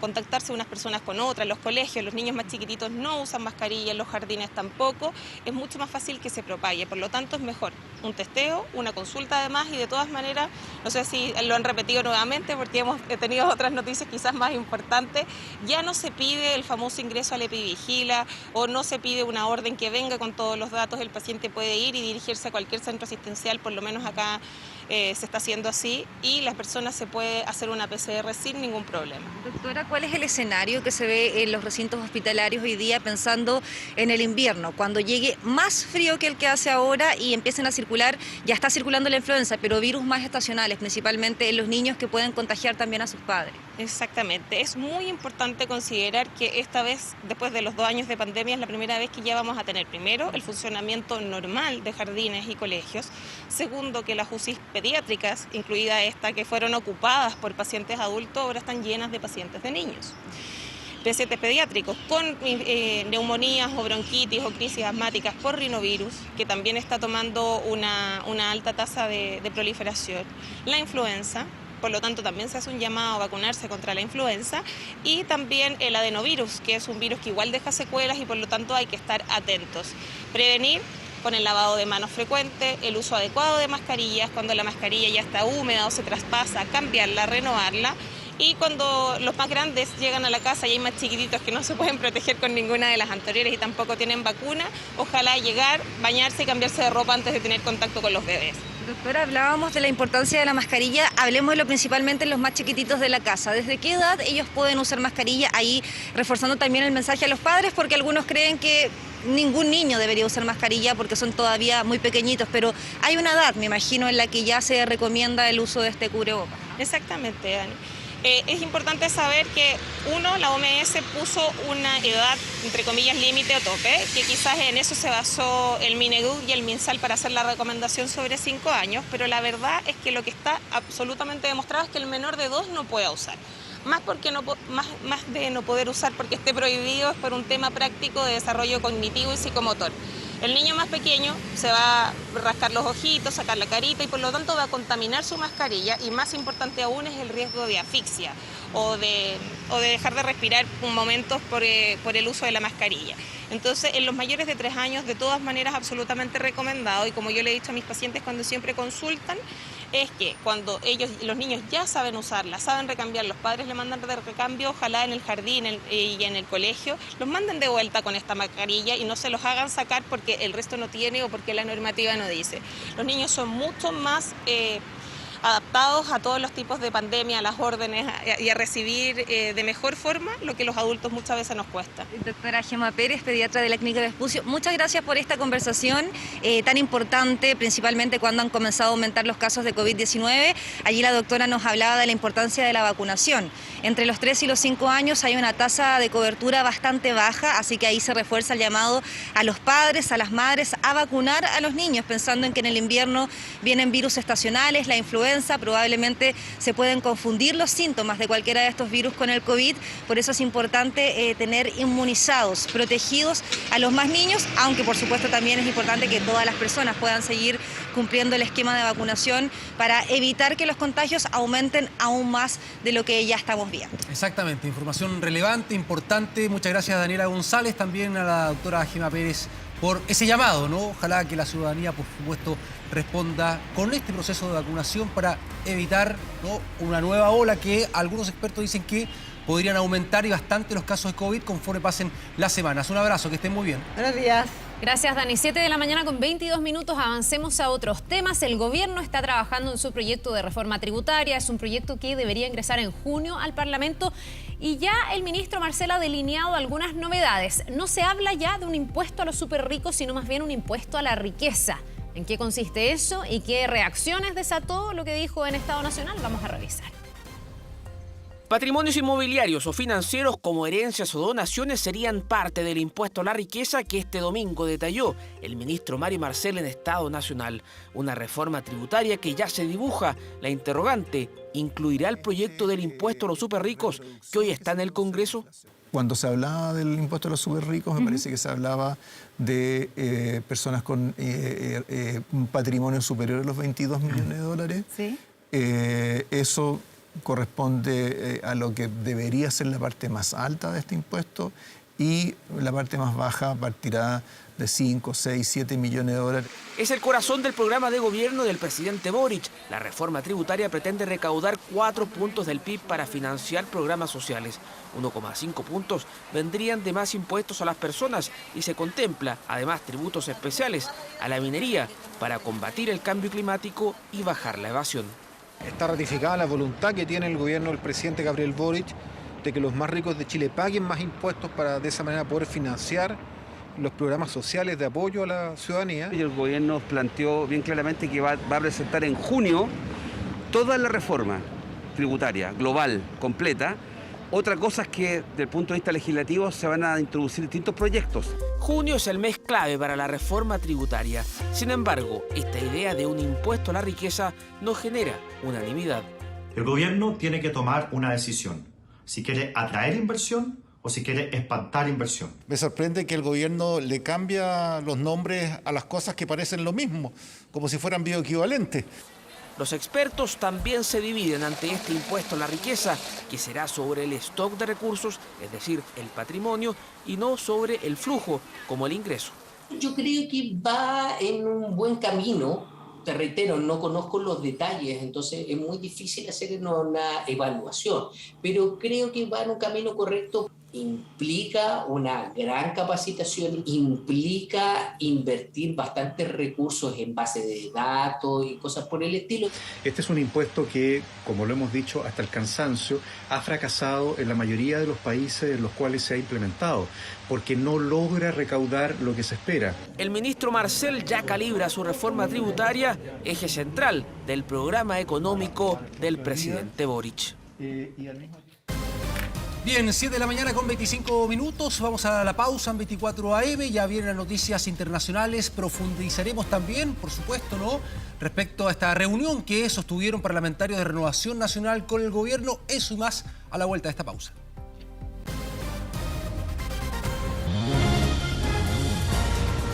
contactarse unas personas con otras, en los colegios, los niños más chiquititos no usan mascarilla, en los jardines tampoco, es mucho más fácil que se propague, por lo tanto es mejor un testeo, una consulta además, y de todas maneras, no sé si lo han repetido nuevamente porque hemos tenido otras noticias quizás más importantes, ya no se pide el famoso ingreso al EpiVigila o no se pide una orden que venga con todos los datos, el paciente puede ir y dirigirse a cualquier centro asistencial, por lo menos acá se está haciendo así, y las personas se puede hacer una PCR sin ningún problema. Doctora, ¿cuál es el escenario que se ve en los recintos hospitalarios hoy día pensando en el invierno? Cuando llegue más frío que el que hace ahora y empiecen a circular, ya está circulando la influenza, pero virus más estacionales, principalmente en los niños que pueden contagiar también a sus padres. Exactamente, es muy importante considerar que esta vez, después de los 2 años de pandemia, es la primera vez que ya vamos a tener, primero, el funcionamiento normal de jardines y colegios, segundo, que las UCI pediátricas, incluida esta, que fueron ocupadas por pacientes adultos, ahora están llenas de pacientes de niños. Pacientes pediátricos con neumonías o bronquitis o crisis asmáticas por rinovirus, que también está tomando una alta tasa de proliferación. La influenza, por lo tanto también se hace un llamado a vacunarse contra la influenza, y también el adenovirus, que es un virus que igual deja secuelas y por lo tanto hay que estar atentos. Prevenir con el lavado de manos frecuente, el uso adecuado de mascarillas, cuando la mascarilla ya está húmeda o se traspasa, cambiarla, renovarla. Y cuando los más grandes llegan a la casa y hay más chiquititos que no se pueden proteger con ninguna de las anteriores y tampoco tienen vacuna, ojalá llegar, bañarse y cambiarse de ropa antes de tener contacto con los bebés. Doctora, hablábamos de la importancia de la mascarilla, hablemoslo principalmente en los más chiquititos de la casa. ¿Desde qué edad ellos pueden usar mascarilla? Ahí reforzando también el mensaje a los padres, porque algunos creen que ningún niño debería usar mascarilla porque son todavía muy pequeñitos, pero hay una edad, me imagino, en la que ya se recomienda el uso de este cubrebocas. Exactamente, Dani. Es importante saber que, la OMS puso una edad, entre comillas, límite o tope, que quizás en eso se basó el Mineduc y el MinSal para hacer la recomendación sobre 5 años, pero la verdad es que lo que está absolutamente demostrado es que el menor de 2 no puede usar. Más de no poder usar porque esté prohibido, es por un tema práctico de desarrollo cognitivo y psicomotor. El niño más pequeño se va a rascar los ojitos, sacar la carita y por lo tanto va a contaminar su mascarilla, y más importante aún es el riesgo de asfixia o de dejar de respirar momentos por el uso de la mascarilla. Entonces, en los mayores de 3 años, de todas maneras, absolutamente recomendado, y como yo le he dicho a mis pacientes cuando siempre consultan, es que cuando los niños ya saben usarla, saben recambiar, los padres le mandan de recambio, ojalá en el jardín y en el colegio, los manden de vuelta con esta mascarilla y no se los hagan sacar porque el resto no tiene o porque la normativa no dice. Los niños son mucho más adaptados a todos los tipos de pandemia, a las órdenes y a recibir de mejor forma lo que los adultos muchas veces nos cuesta. Doctora Gema Pérez, pediatra de la Clínica Vespucio, muchas gracias por esta conversación tan importante, principalmente cuando han comenzado a aumentar los casos de COVID-19. Allí la doctora nos hablaba de la importancia de la vacunación. Entre los 3 y los 5 años hay una tasa de cobertura bastante baja, así que ahí se refuerza el llamado a los padres, a las madres, a vacunar a los niños, pensando en que en el invierno vienen virus estacionales, la influenza, probablemente se pueden confundir los síntomas de cualquiera de estos virus con el COVID, por eso es importante tener inmunizados, protegidos a los más niños, aunque por supuesto también es importante que todas las personas puedan seguir cumpliendo el esquema de vacunación para evitar que los contagios aumenten aún más de lo que ya estamos viendo. Exactamente, información relevante, importante. Muchas gracias a Daniela González, también a la doctora Gema Pérez por ese llamado, ¿no? Ojalá que la ciudadanía, por supuesto, responda con este proceso de vacunación para evitar, ¿no?, una nueva ola que algunos expertos dicen que podrían aumentar y bastante los casos de COVID conforme pasen las semanas. Un abrazo, que estén muy bien. Buenos días. Gracias, Dani. 7 de la mañana con 22 minutos. Avancemos a otros temas. El gobierno está trabajando en su proyecto de reforma tributaria. Es un proyecto que debería ingresar en junio al Parlamento. Y ya el ministro Marcel ha delineado algunas novedades. No se habla ya de un impuesto a los súper ricos, sino más bien un impuesto a la riqueza. ¿En qué consiste eso y qué reacciones desató lo que dijo en Estado Nacional? Vamos a revisar. Patrimonios inmobiliarios o financieros como herencias o donaciones serían parte del impuesto a la riqueza que este domingo detalló el ministro Mario Marcel en Estado Nacional. Una reforma tributaria que ya se dibuja. La interrogante, ¿incluirá el proyecto del impuesto a los superricos que hoy está en el Congreso? Cuando se hablaba del impuesto a los superricos, me parece que se hablaba de personas con un patrimonio superior a los 22 millones de dólares. Sí. Eso corresponde a lo que debería ser la parte más alta de este impuesto y la parte más baja partirá de 5, 6, 7 millones de dólares. Es el corazón del programa de gobierno del presidente Boric. La reforma tributaria pretende recaudar 4 puntos del PIB para financiar programas sociales. 1,5 puntos vendrían de más impuestos a las personas y se contempla, además, tributos especiales a la minería para combatir el cambio climático y bajar la evasión. Está ratificada la voluntad que tiene el gobierno del presidente Gabriel Boric de que los más ricos de Chile paguen más impuestos para de esa manera poder financiar los programas sociales de apoyo a la ciudadanía. Y el gobierno planteó bien claramente que va a presentar en junio toda la reforma tributaria global, completa. Otra cosa es que, desde el punto de vista legislativo, se van a introducir distintos proyectos. Junio es el mes clave para la reforma tributaria. Sin embargo, esta idea de un impuesto a la riqueza no genera unanimidad. El gobierno tiene que tomar una decisión. Si quiere atraer inversión o si quiere espantar inversión. Me sorprende que el gobierno le cambia los nombres a las cosas que parecen lo mismo, como si fueran bioequivalentes. Los expertos también se dividen ante este impuesto a la riqueza, que será sobre el stock de recursos, es decir, el patrimonio, y no sobre el flujo, como el ingreso. Yo creo que va en un buen camino. Te reitero, no conozco los detalles, entonces es muy difícil hacer una evaluación, pero creo que va en un camino correcto. Implica una gran capacitación, implica invertir bastantes recursos en base de datos y cosas por el estilo. Este es un impuesto que, como lo hemos dicho hasta el cansancio, ha fracasado en la mayoría de los países en los cuales se ha implementado, porque no logra recaudar lo que se espera. El ministro Marcel ya calibra su reforma tributaria, eje central del programa económico del presidente Boric. Bien, 7 de la mañana con 25 minutos. Vamos a la pausa en 24 AM. Ya vienen las noticias internacionales. Profundizaremos también, por supuesto, ¿no?, respecto a esta reunión que sostuvieron parlamentarios de Renovación Nacional con el gobierno. Eso y más a la vuelta de esta pausa.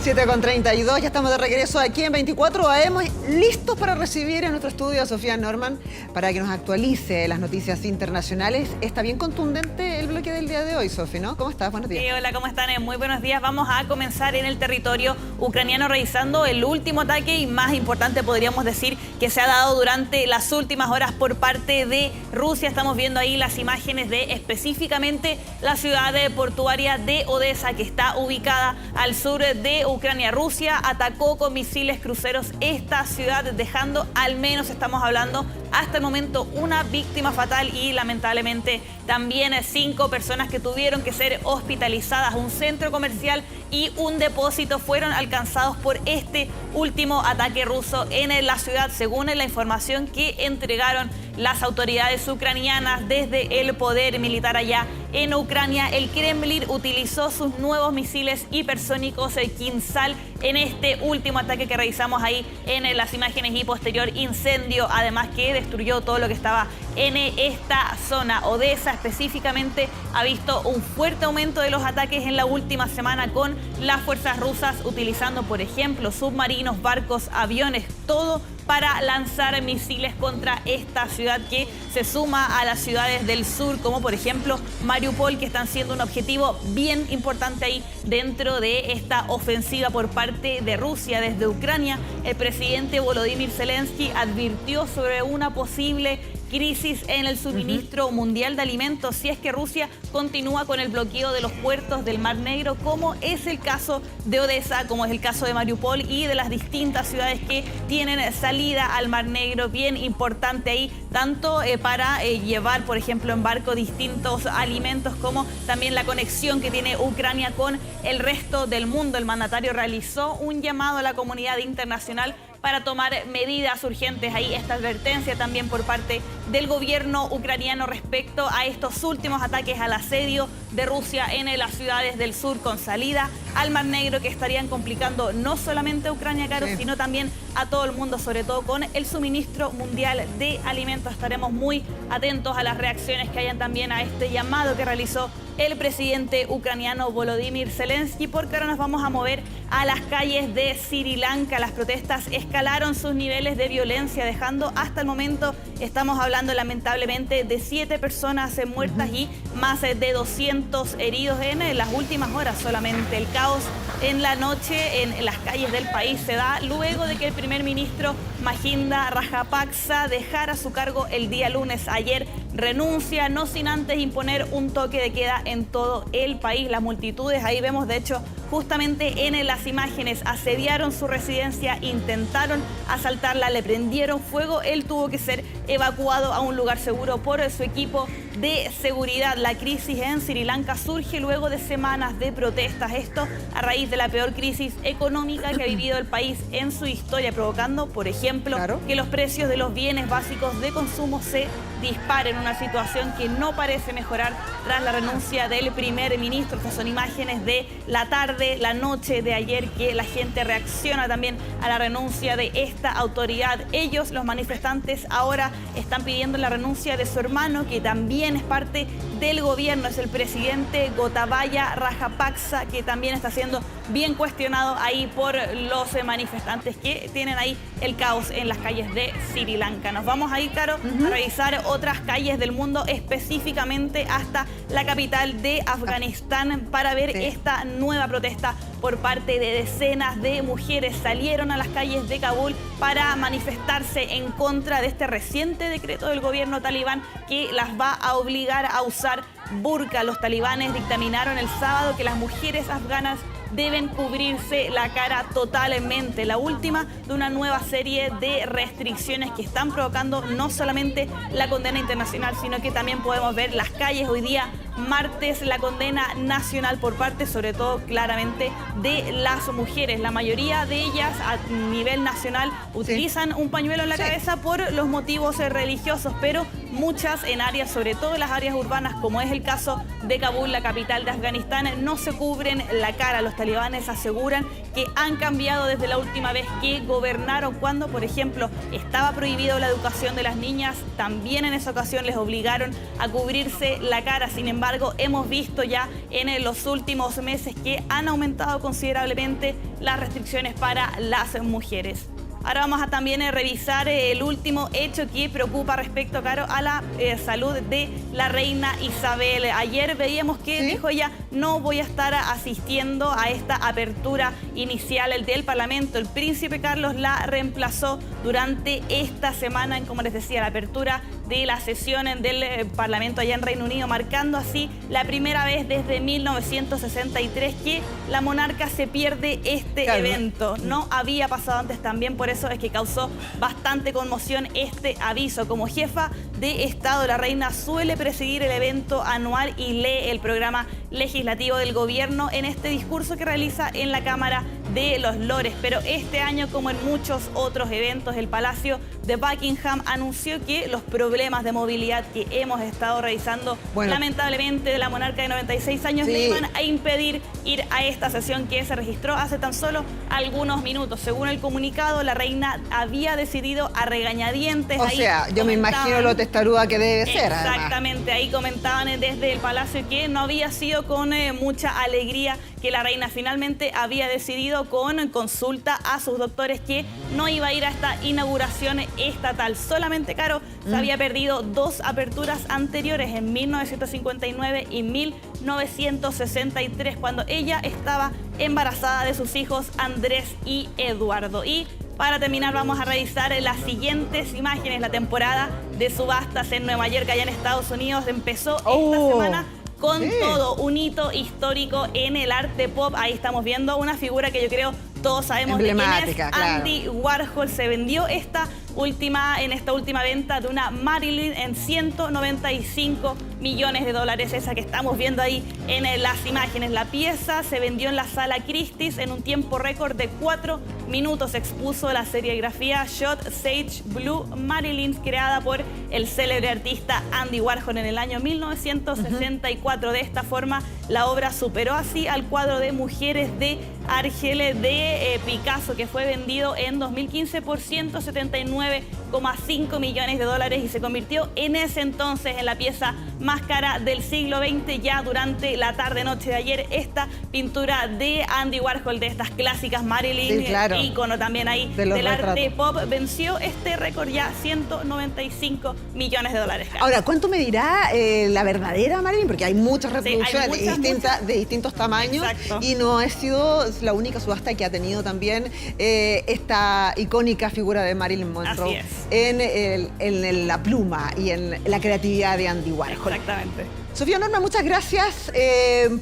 7:32, ya estamos de regreso aquí en 24 AM, listos para recibir en nuestro estudio a Sofía Norman para que nos actualice las noticias internacionales. Está bien contundente el bloque del día de hoy, Sofi, ¿no? ¿Cómo estás? Buenos días. Sí, hola, ¿cómo están? Muy buenos días. Vamos a comenzar en el territorio ucraniano revisando el último ataque y más importante, podríamos decir, que se ha dado durante las últimas horas por parte de Rusia. Estamos viendo ahí las imágenes de específicamente la ciudad portuaria de Odesa, que está ubicada al sur de Ucrania. Rusia atacó con misiles cruceros esta ciudad, dejando al menos, estamos hablando hasta el momento, una víctima fatal y lamentablemente también 5 personas que tuvieron que ser hospitalizadas. Un centro comercial y un depósito fueron alcanzados por este último ataque ruso en la ciudad, según la información que entregaron las autoridades ucranianas desde el poder militar allá en Ucrania. El Kremlin utilizó sus nuevos misiles hipersónicos Kinzhal en este último ataque que revisamos ahí en las imágenes y posterior incendio, además que destruyó todo lo que estaba en esta zona. Odesa específicamente ha visto un fuerte aumento de los ataques en la última semana con las fuerzas rusas utilizando, por ejemplo, submarinos, barcos, aviones, todo para lanzar misiles contra esta ciudad que se suma a las ciudades del sur, como por ejemplo Mariupol, que están siendo un objetivo bien importante ahí dentro de esta ofensiva por parte de Rusia. Desde Ucrania, el presidente Volodymyr Zelensky advirtió sobre una posible crisis en el suministro mundial de alimentos si es que Rusia continúa con el bloqueo de los puertos del Mar Negro, como es el caso de Odesa, como es el caso de Mariupol y de las distintas ciudades que tienen salida al Mar Negro, bien importante ahí, tanto para llevar, por ejemplo, en barco distintos alimentos, como también la conexión que tiene Ucrania con el resto del mundo. El mandatario realizó un llamado a la comunidad internacional para tomar medidas urgentes. Ahí esta advertencia también por parte del gobierno ucraniano respecto a estos últimos ataques al asedio de Rusia en las ciudades del sur con salida al Mar Negro, que estarían complicando no solamente a Ucrania, Caro, sino también a todo el mundo, sobre todo con el suministro mundial de alimentos. Estaremos muy atentos a las reacciones que hayan también a este llamado que realizó el presidente ucraniano Volodymyr Zelensky, porque ahora nos vamos a mover a las calles de Sri Lanka. Las protestas escalaron sus niveles de violencia, dejando hasta el momento, estamos hablando lamentablemente de 7 personas muertas y más de 200 heridos en las últimas horas solamente. El caos en la noche en las calles del país se da luego de que el primer ministro Mahinda Rajapaksa dejara su cargo el día lunes. Ayer renuncia, no sin antes imponer un toque de queda en todo el país. Las multitudes, ahí vemos de hecho justamente en las imágenes, asediaron su residencia, intentaron asaltarla, le prendieron fuego. Él tuvo que ser evacuado a un lugar seguro por su equipo de seguridad. La crisis en Sri Lanka surge luego de semanas de protestas. Esto a raíz de la peor crisis económica que ha vivido el país en su historia, provocando, por ejemplo, que los precios de los bienes básicos de consumo se disparen. Una situación que no parece mejorar tras la renuncia del primer ministro. Estas son imágenes de la tarde, la noche de ayer, que la gente reacciona también a la renuncia de esta autoridad. Ellos, los manifestantes, ahora están pidiendo la renuncia de su hermano, que también es parte del gobierno. Es el presidente Gotabaya Rajapaksa, que también está siendo bien cuestionado ahí por los manifestantes que tienen ahí el caos en las calles de Sri Lanka. Nos vamos ahí, Caro, a revisar otras calles del mundo, específicamente hasta la capital de Afganistán, para ver esta nueva protesta por parte de decenas de mujeres. Salieron a las calles de Kabul para manifestarse en contra de este reciente decreto del gobierno talibán que las va a obligar a usar burka. Los talibanes dictaminaron el sábado que las mujeres afganas deben cubrirse la cara totalmente. La última de una nueva serie de restricciones que están provocando no solamente la condena internacional, sino que también podemos ver las calles hoy día, martes, la condena nacional por parte, sobre todo claramente, de las mujeres. La mayoría de ellas a nivel nacional utilizan un pañuelo en la cabeza por los motivos religiosos, pero muchas en áreas, sobre todo en las áreas urbanas, como es el caso de Kabul, la capital de Afganistán, no se cubren la cara. Los talibanes aseguran que han cambiado desde la última vez que gobernaron, cuando, por ejemplo, estaba prohibido la educación de las niñas. También en esa ocasión les obligaron a cubrirse la cara. Sin embargo, hemos visto ya en los últimos meses que han aumentado considerablemente las restricciones para las mujeres. Ahora vamos a también revisar el último hecho que preocupa respecto, Caro, a la salud de la reina Isabel. Ayer veíamos que dijo ella: no voy a estar asistiendo a esta apertura inicial del Parlamento. El príncipe Carlos la reemplazó durante esta semana en, como les decía, la apertura de la sesión del Parlamento allá en Reino Unido, marcando así la primera vez desde 1963 que la monarca se pierde este evento. No había pasado antes también, por eso es que causó bastante conmoción este aviso. Como jefa de Estado, la reina suele presidir el evento anual y lee el programa legislativo del gobierno en este discurso que realiza en la Cámara de los Lores. Pero este año, como en muchos otros eventos, el Palacio de Buckingham anunció que los problemas de movilidad que hemos estado revisando, lamentablemente, de la monarca de 96 años, le iban a impedir ir a esta sesión que se registró hace tan solo algunos minutos. Según el comunicado, la reina había decidido a regañadientes. O sea, yo me imagino lo testaruda que debe ser. Exactamente, ahí comentaban desde el Palacio que no había sido con mucha alegría que la reina finalmente había decidido, con consulta a sus doctores, que no iba a ir a esta inauguración estatal. Solamente, Caro, se había perdido 2 aperturas anteriores, en 1959 y 1963, cuando ella estaba embarazada de sus hijos Andrés y Eduardo. Y para terminar, vamos a revisar las siguientes imágenes. La temporada de subastas en Nueva York, allá en Estados Unidos, empezó esta semana con todo un hito histórico en el arte pop. Ahí estamos viendo una figura que yo creo todos sabemos de quién es. Emblemática, claro. Andy Warhol se vendió en esta última venta de una Marilyn en 195 millones de dólares, esa que estamos viendo ahí en las imágenes. La pieza se vendió en la Sala Christie's en un tiempo récord de 4 minutos. Expuso la serigrafía Shot Sage Blue Marilyn, creada por el célebre artista Andy Warhol en el año 1964. De esta forma, la obra superó así al cuadro de Mujeres de Argeles de Picasso, que fue vendido en 2015 por 179,5 millones de dólares y se convirtió en ese entonces en la pieza más cara del siglo XX. Ya durante la tarde-noche de ayer, esta pintura de Andy Warhol, de estas clásicas Marilyn, sí, claro, ícono también ahí del arte pop, venció este récord ya, 195 millones de dólares. Ahora, ¿cuánto me dirá la verdadera Marilyn? Porque hay muchas reproducciones de distintos tamaños. Exacto. Y no ha sido la única subasta que ha tenido también esta icónica figura de Marilyn Monroe en la pluma y en la creatividad de Andy Warhol. Exactamente. Sofía Norma, muchas gracias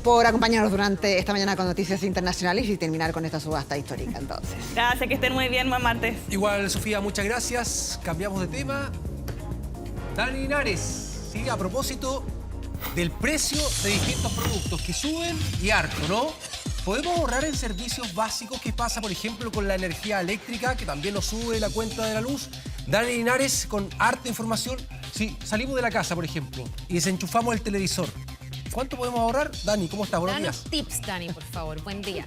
por acompañarnos durante esta mañana con Noticias Internacionales y terminar con esta subasta histórica entonces. Gracias, que estén muy bien, buen martes. Igual, Sofía, muchas gracias. Cambiamos de tema. Dani Linares, sí, a propósito del precio de distintos productos que suben y harto, ¿no? ¿Podemos ahorrar en servicios básicos? ¿Qué pasa, por ejemplo, con la energía eléctrica, que también nos sube la cuenta de la luz? Dani Linares, con harta información. Si salimos de la casa, por ejemplo, y desenchufamos el televisor, ¿cuánto podemos ahorrar? Dani, ¿cómo estás? Buenos días. Tips, Dani, por favor. Buen día.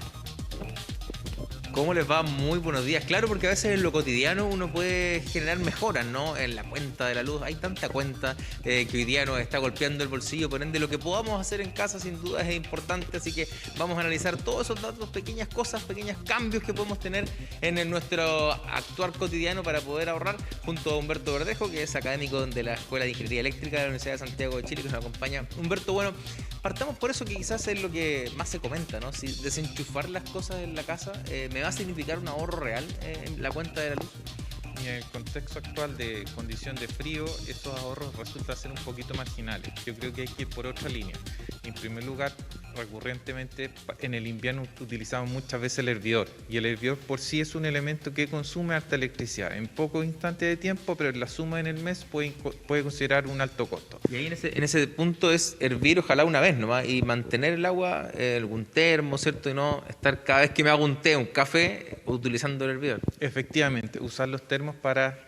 ¿Cómo les va? Muy buenos días. Claro, porque a veces en lo cotidiano uno puede generar mejoras, ¿no? En la cuenta de la luz. Hay tanta cuenta que hoy día nos está golpeando el bolsillo. Por ende, lo que podamos hacer en casa sin duda es importante. Así que vamos a analizar todos esos datos, pequeñas cosas, pequeños cambios que podemos tener en nuestro actuar cotidiano para poder ahorrar, junto a Humberto Verdejo, que es académico de la Escuela de Ingeniería Eléctrica de la Universidad de Santiago de Chile, que nos acompaña. Humberto, bueno, partamos por eso que quizás es lo que más se comenta, ¿no? Si desenchufar las cosas en la casa me va a significar un ahorro real en la cuenta de la luz. Y en el contexto actual de condición de frío, esos ahorros resultan ser un poquito marginales. Yo creo que hay que ir por otra línea. En primer lugar, recurrentemente en el invierno utilizamos muchas veces el hervidor, y el hervidor por sí es un elemento que consume alta electricidad en pocos instantes de tiempo, pero en la suma en el mes puede considerar un alto costo. Y ahí en ese punto es hervir ojalá una vez nomás y mantener el agua, algún termo, ¿cierto? Y no estar cada vez que me hago un té, un café, utilizando el hervidor. Efectivamente, usar los termos para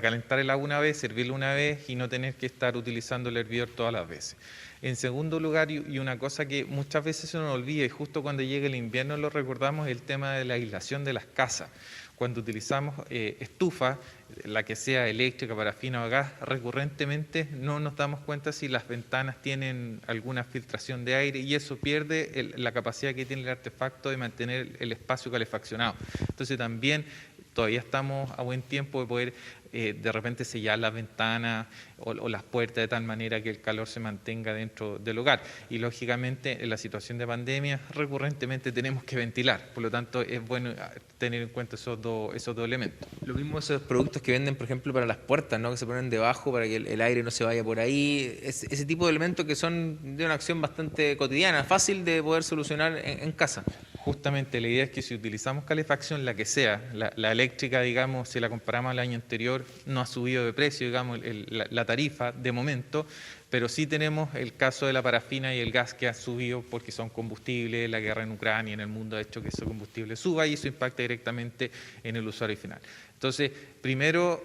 calentar el agua una vez, servirlo una vez y no tener que estar utilizando el hervidor todas las veces. En segundo lugar, y una cosa que muchas veces se nos olvida y justo cuando llega el invierno lo recordamos, es el tema de la aislación de las casas. Cuando utilizamos estufa, la que sea eléctrica, parafina o gas, recurrentemente no nos damos cuenta si las ventanas tienen alguna filtración de aire y eso pierde la capacidad que tiene el artefacto de mantener el espacio calefaccionado. Entonces también todavía estamos a buen tiempo de poder de repente sellar las ventanas o las puertas de tal manera que el calor se mantenga dentro del hogar. Y lógicamente en la situación de pandemia recurrentemente tenemos que ventilar, por lo tanto es bueno tener en cuenta esos dos elementos. Lo mismo esos productos que venden, por ejemplo, para las puertas, ¿no? Que se ponen debajo para que el aire no se vaya por ahí. Ese tipo de elementos que son de una acción bastante cotidiana, fácil de poder solucionar en casa. Justamente la idea es que si utilizamos calefacción, la que sea, la eléctrica, digamos, si la comparamos al año anterior, no ha subido de precio, digamos, la tarifa de momento, pero sí tenemos el caso de la parafina y el gas que ha subido porque son combustibles, la guerra en Ucrania, en el mundo ha hecho que ese combustible suba y eso impacta directamente en el usuario final. Entonces, primero,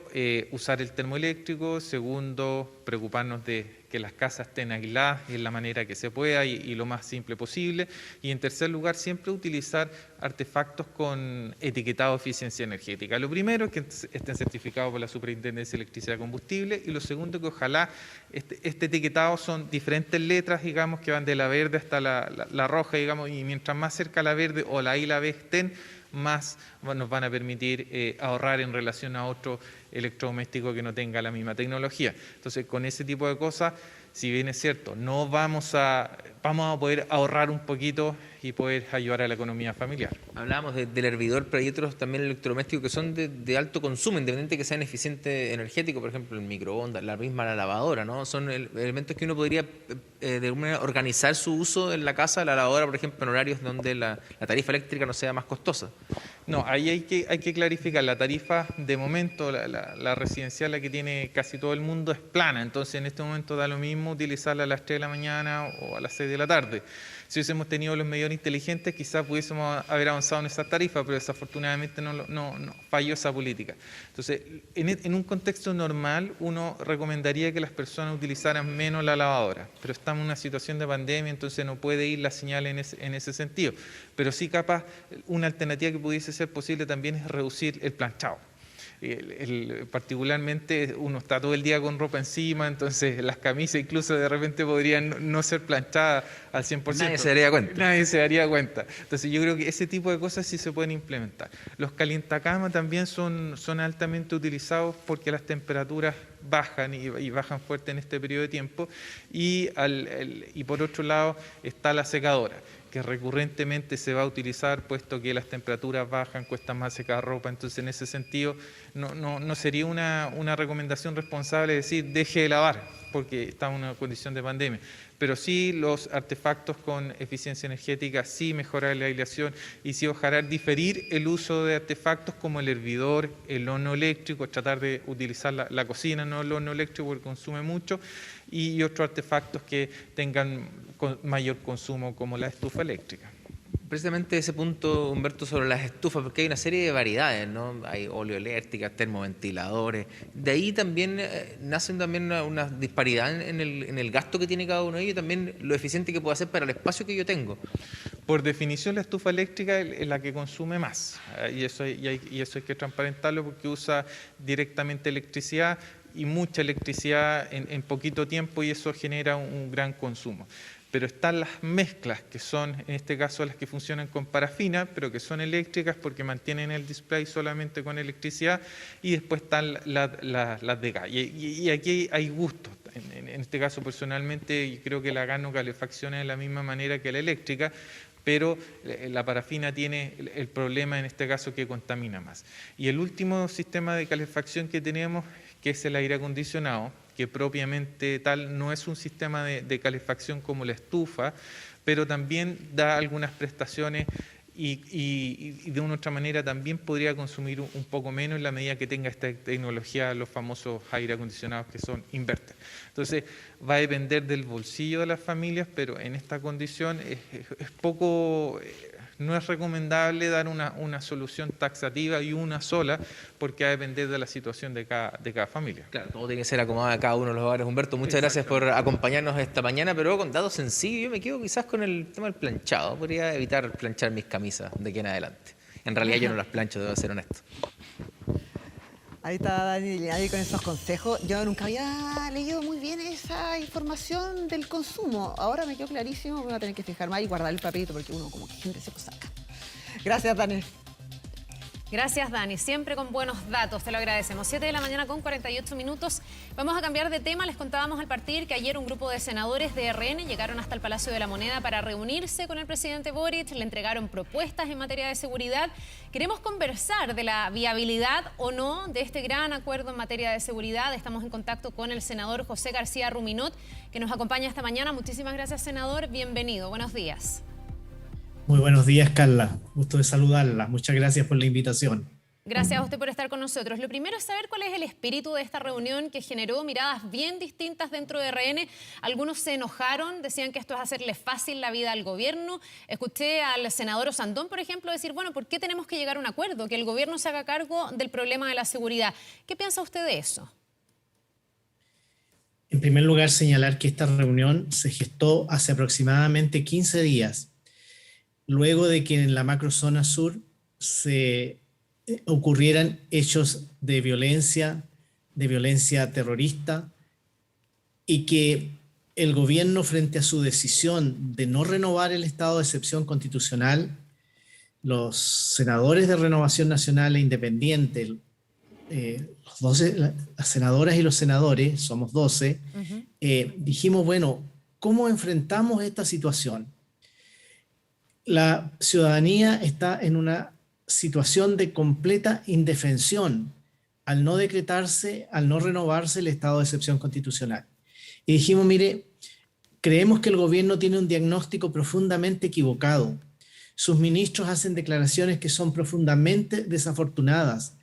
usar el termoeléctrico. Segundo, preocuparnos de que las casas estén aisladas en la manera que se pueda y lo más simple posible. Y en tercer lugar, siempre utilizar artefactos con etiquetado de eficiencia energética. Lo primero es que estén certificados por la Superintendencia de Electricidad y Combustible y lo segundo que ojalá este etiquetado son diferentes letras, digamos, que van de la verde hasta la roja, digamos, y mientras más cerca la verde o la I y la B estén, más nos van a permitir ahorrar en relación a otro electrodoméstico que no tenga la misma tecnología. Entonces, con ese tipo de cosas, si bien es cierto, vamos a poder ahorrar un poquito y poder ayudar a la economía familiar. Hablábamos del hervidor, pero hay otros también electrodomésticos que son de alto consumo, independiente que sean eficientes energéticos, por ejemplo, el microondas, la lavadora, ¿no? Son elementos que uno podría de alguna manera organizar su uso en la casa, la lavadora, por ejemplo, en horarios donde la tarifa eléctrica no sea más costosa. No, ahí hay que clarificar. La tarifa, de momento, la residencial, la que tiene casi todo el mundo, es plana. Entonces, en este momento da lo mismo utilizarla a las 3 de la mañana o a las 6 de la tarde. Si hubiésemos tenido los medidores inteligentes, quizás pudiésemos haber avanzado en esa tarifa, pero desafortunadamente no falló esa política. Entonces, en un contexto normal, uno recomendaría que las personas utilizaran menos la lavadora, pero estamos en una situación de pandemia, entonces no puede ir la señal en ese sentido. Pero sí, capaz, una alternativa que pudiese ser posible también es reducir el planchado. Particularmente uno está todo el día con ropa encima, entonces las camisas incluso de repente podrían no ser planchadas al 100%. Nadie se daría cuenta. Nadie se daría cuenta. Entonces yo creo que ese tipo de cosas sí se pueden implementar. Los calientacamas también son altamente utilizados porque las temperaturas bajan y bajan fuerte en este periodo de tiempo, y por otro lado está la secadora, que recurrentemente se va a utilizar puesto que las temperaturas bajan, cuesta más secar ropa. Entonces, en ese sentido, no sería una recomendación responsable decir deje de lavar, porque estamos en una condición de pandemia. Pero sí los artefactos con eficiencia energética, sí mejorar la aislación y sí ojalá diferir el uso de artefactos como el hervidor, el horno eléctrico, tratar de utilizar la cocina, no el horno eléctrico porque consume mucho, y otros artefactos que tengan mayor consumo como la estufa eléctrica. Precisamente ese punto, Humberto, sobre las estufas, porque hay una serie de variedades, ¿no? Hay oleoeléctricas, termoventiladores. De ahí también nacen también una disparidad en el gasto que tiene cada uno de ellos y también lo eficiente que puede hacer para el espacio que yo tengo. Por definición, la estufa eléctrica es la que consume más, y eso hay que transparentarlo porque usa directamente electricidad y mucha electricidad en poquito tiempo, y eso genera un gran consumo. Pero están las mezclas, que son en este caso las que funcionan con parafina, pero que son eléctricas porque mantienen el display solamente con electricidad, y después están las de gas. Y aquí hay gustos. En este caso, personalmente, yo creo que la gas no calefacciona de la misma manera que la eléctrica, pero la parafina tiene el problema en este caso que contamina más. Y el último sistema de calefacción que tenemos, que es el aire acondicionado, que propiamente tal no es un sistema de calefacción como la estufa, pero también da algunas prestaciones y de una otra manera también podría consumir un poco menos en la medida que tenga esta tecnología, los famosos aire acondicionados que son inverter. Entonces va a depender del bolsillo de las familias, pero en esta condición es poco... No es recomendable dar una solución taxativa y una sola, porque va a depender de la situación de cada familia. Claro, todo tiene que ser acomodado a cada uno de los hogares. Humberto, muchas gracias por acompañarnos esta mañana, pero con datos sencillos. Yo me quedo quizás con el tema del planchado. Podría evitar planchar mis camisas de aquí en adelante. En realidad yo no las plancho, debo ser honesto. Ahí está Dani Linari con esos consejos. Yo nunca había leído muy bien esa información del consumo. Ahora me quedó clarísimo, voy a tener que fijar más y guardar el papelito porque uno como que gente se lo saca. Gracias, Dani. Gracias, Dani. Siempre con buenos datos, te lo agradecemos. 7 de la mañana con 48 minutos. Vamos a cambiar de tema. Les contábamos al partir que ayer un grupo de senadores de RN llegaron hasta el Palacio de la Moneda para reunirse con el presidente Boric. Le entregaron propuestas en materia de seguridad. Queremos conversar de la viabilidad o no de este gran acuerdo en materia de seguridad. Estamos en contacto con el senador José García Ruminot, que nos acompaña esta mañana. Muchísimas gracias, senador. Bienvenido. Buenos días. Muy buenos días, Carla. Gusto de saludarla. Muchas gracias por la invitación. Gracias a usted por estar con nosotros. Lo primero es saber cuál es el espíritu de esta reunión que generó miradas bien distintas dentro de RN. Algunos se enojaron, decían que esto es hacerle fácil la vida al gobierno. Escuché al senador Osandón, por ejemplo, decir, bueno, ¿por qué tenemos que llegar a un acuerdo? Que el gobierno se haga cargo del problema de la seguridad. ¿Qué piensa usted de eso? En primer lugar, señalar que esta reunión se gestó hace aproximadamente 15 días. Luego de que en la macrozona sur se ocurrieran hechos de violencia terrorista, y que el gobierno, frente a su decisión de no renovar el estado de excepción constitucional, los senadores de Renovación Nacional e Independiente, las senadoras y los senadores, somos 12, dijimos, bueno, ¿cómo enfrentamos esta situación? la ciudadanía está en una situación de completa indefensión al no decretarse, al no renovarse el estado de excepción constitucional. Y dijimos, mire, creemos que el gobierno tiene un diagnóstico profundamente equivocado. Sus ministros hacen declaraciones que son profundamente desafortunadas.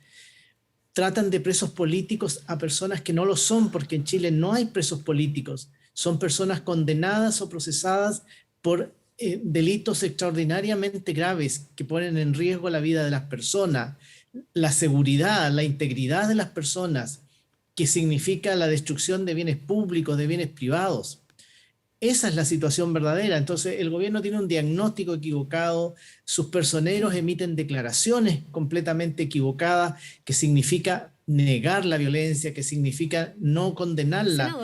Tratan de presos políticos a personas que no lo son, porque en Chile no hay presos políticos. Son personas condenadas o procesadas por delitos extraordinariamente graves que ponen en riesgo la vida de las personas, la seguridad, la integridad de las personas, que significa la destrucción de bienes públicos, de bienes privados. Esa es la situación verdadera. Entonces, el gobierno tiene un diagnóstico equivocado, sus personeros emiten declaraciones completamente equivocadas, que significa negar la violencia, que significa no condenarla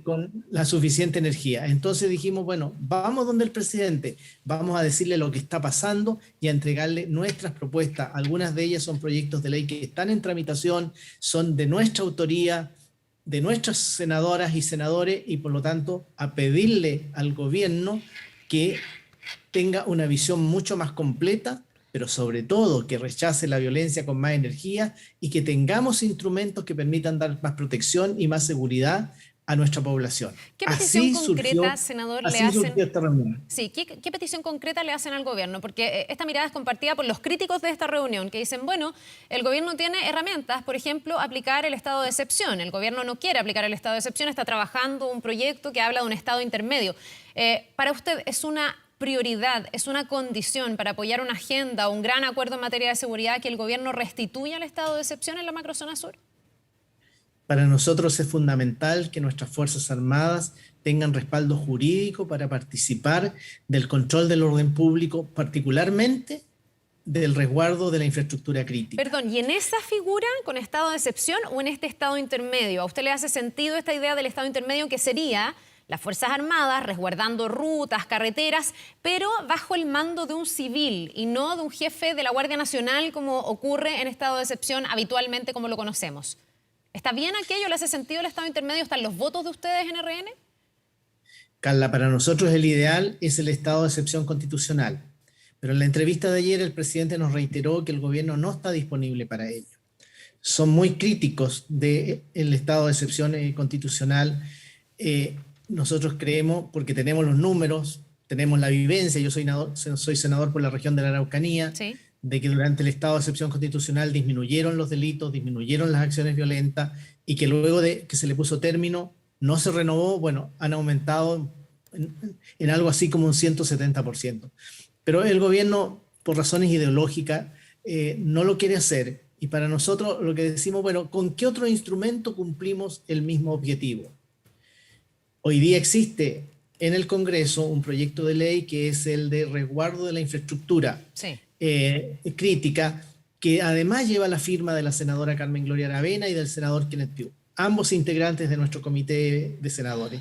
con la suficiente energía. Entonces dijimos, bueno, vamos donde el presidente, vamos a decirle lo que está pasando y a entregarle nuestras propuestas. Algunas de ellas son proyectos de ley que están en tramitación, son de nuestra autoría, de nuestras senadoras y senadores, y por lo tanto a pedirle al gobierno que tenga una visión mucho más completa, pero sobre todo que rechace la violencia con más energía y que tengamos instrumentos que permitan dar más protección y más seguridad a nuestra población. ¿Qué petición concreta, senador, le hacen? Esta reunión. Sí, ¿qué petición concreta le hacen al gobierno? Porque esta mirada es compartida por los críticos de esta reunión, que dicen, bueno, el gobierno tiene herramientas, por ejemplo, aplicar el estado de excepción. El gobierno no quiere aplicar el estado de excepción, está trabajando un proyecto que habla de un estado intermedio. Para usted, ¿es una prioridad, es una condición para apoyar una agenda o un gran acuerdo en materia de seguridad que el gobierno restituya el estado de excepción en la macrozona sur? Para nosotros es fundamental que nuestras Fuerzas Armadas tengan respaldo jurídico para participar del control del orden público, particularmente del resguardo de la infraestructura crítica. Perdón, ¿y en esa figura con estado de excepción o en este estado intermedio? ¿A usted le hace sentido esta idea del estado intermedio, que sería las Fuerzas Armadas resguardando rutas, carreteras, pero bajo el mando de un civil y no de un jefe de la Guardia Nacional, como ocurre en estado de excepción habitualmente como lo conocemos? ¿Está bien aquello? ¿Le hace sentido el estado intermedio? ¿Están los votos de ustedes en RN? Carla, para nosotros el ideal es el estado de excepción constitucional. Pero en la entrevista de ayer el presidente nos reiteró que el gobierno no está disponible para ello. Son muy críticos del estado de excepción constitucional. Nosotros creemos, porque tenemos los números, tenemos la vivencia, yo soy senador por la región de la Araucanía, ¿sí?, de que durante el estado de excepción constitucional disminuyeron los delitos, disminuyeron las acciones violentas, y que luego de que se le puso término, no se renovó, bueno, han aumentado en algo así como un 170%. Pero el gobierno, por razones ideológicas, no lo quiere hacer. Y para nosotros lo que decimos, bueno, ¿con qué otro instrumento cumplimos el mismo objetivo? Hoy día existe en el Congreso un proyecto de ley que es el de resguardo de la infraestructura, sí, crítica, que además lleva la firma de la senadora Carmen Gloria Aravena y del senador Kenneth Pugh, ambos integrantes de nuestro comité de senadores.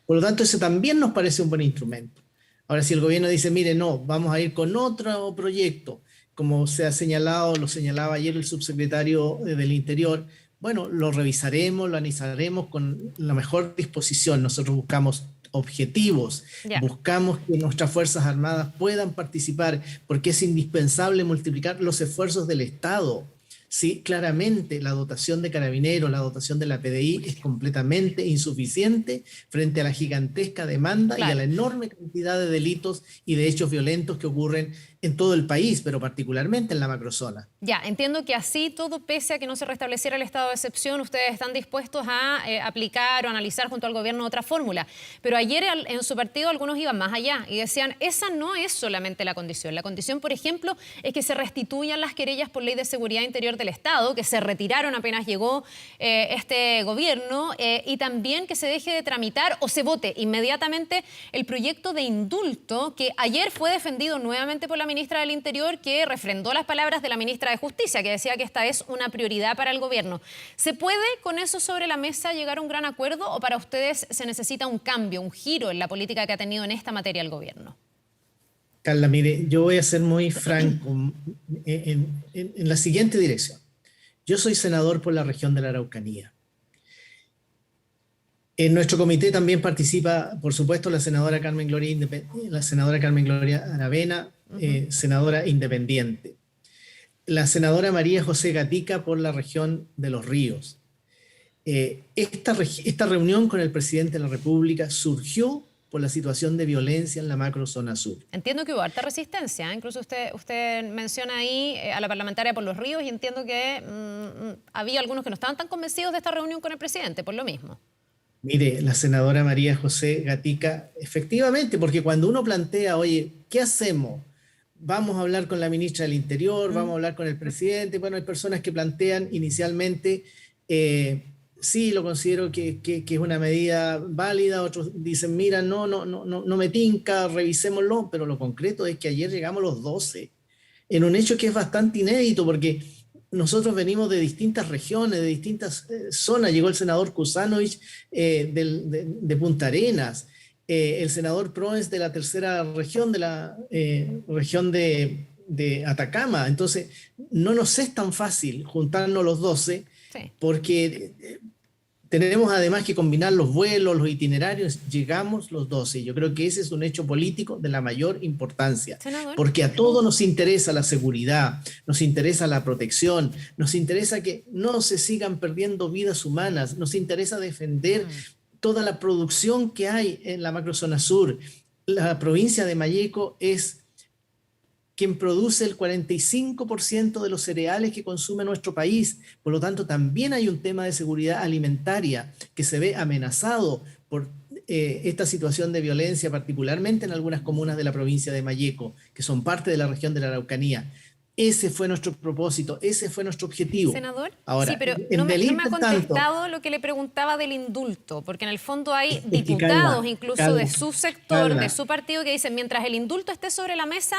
Por lo tanto, eso también nos parece un buen instrumento. Ahora, si el gobierno dice, mire, no, vamos a ir con otro proyecto, como se ha señalado, lo señalaba ayer el subsecretario del Interior, bueno, lo revisaremos, lo analizaremos con la mejor disposición. Nosotros buscamos objetivos, buscamos que nuestras Fuerzas Armadas puedan participar, porque es indispensable multiplicar los esfuerzos del Estado. Sí, claramente la dotación de Carabineros, la dotación de la PDI es completamente insuficiente frente a la gigantesca demanda, claro, y a la enorme cantidad de delitos y de hechos violentos que ocurren en todo el país, pero particularmente en la macrozona. Ya, entiendo que así todo, pese a que no se restableciera el estado de excepción, ustedes están dispuestos a aplicar o analizar junto al gobierno otra fórmula. Pero ayer en su partido algunos iban más allá y decían, esa no es solamente la condición. La condición, por ejemplo, es que se restituyan las querellas por ley de seguridad interior del Estado, que se retiraron apenas llegó este gobierno, y también que se deje de tramitar o se vote inmediatamente el proyecto de indulto, que ayer fue defendido nuevamente por la ministra del Interior, que refrendó las palabras de la ministra de Justicia, que decía que esta es una prioridad para el gobierno. ¿Se puede con eso sobre la mesa llegar a un gran acuerdo o para ustedes se necesita un cambio, un giro en la política que ha tenido en esta materia el gobierno? Carla, mire, yo voy a ser muy franco en la siguiente dirección. Yo soy senador por la región de la Araucanía. En nuestro comité también participa, por supuesto, la senadora Carmen Gloria Aravena, senadora independiente. La senadora María José Gatica por la región de Los Ríos. Esta reunión con el presidente de la República surgió por la situación de violencia en la macrozona sur. Entiendo que hubo harta resistencia, ¿eh? Incluso usted menciona ahí a la parlamentaria por Los Ríos y entiendo que había algunos que no estaban tan convencidos de esta reunión con el presidente, por lo mismo. Mire, la senadora María José Gatica, efectivamente, porque cuando uno plantea, oye, ¿qué hacemos? Vamos a hablar con la ministra del Interior, vamos a hablar con el presidente. Bueno, hay personas que plantean inicialmente, sí, lo considero que es una medida válida, otros dicen, mira, no me tinca, revisémoslo, pero lo concreto es que ayer llegamos los 12, en un hecho que es bastante inédito, porque nosotros venimos de distintas regiones, de distintas zonas. Llegó el senador Kusanovich de Punta Arenas, el senador Proens de la tercera región, de la región de Atacama. Entonces, no nos es tan fácil juntarnos los 12, sí, porque tenemos además que combinar los vuelos, los itinerarios. Llegamos los 12. Yo creo que ese es un hecho político de la mayor importancia, senador, porque a todos nos interesa la seguridad, nos interesa la protección, nos interesa que no se sigan perdiendo vidas humanas, nos interesa defender toda la producción que hay en la macrozona sur. La provincia de Malleco es quien produce el 45% de los cereales que consume nuestro país. Por lo tanto, también hay un tema de seguridad alimentaria que se ve amenazado por esta situación de violencia, particularmente en algunas comunas de la provincia de Malleco, que son parte de la región de la Araucanía. Ese fue nuestro propósito, ese fue nuestro objetivo. Senador, ahora, sí, pero no me ha contestado lo que le preguntaba del indulto, porque en el fondo hay diputados, incluso de su sector, de su partido, que dicen, mientras el indulto esté sobre la mesa,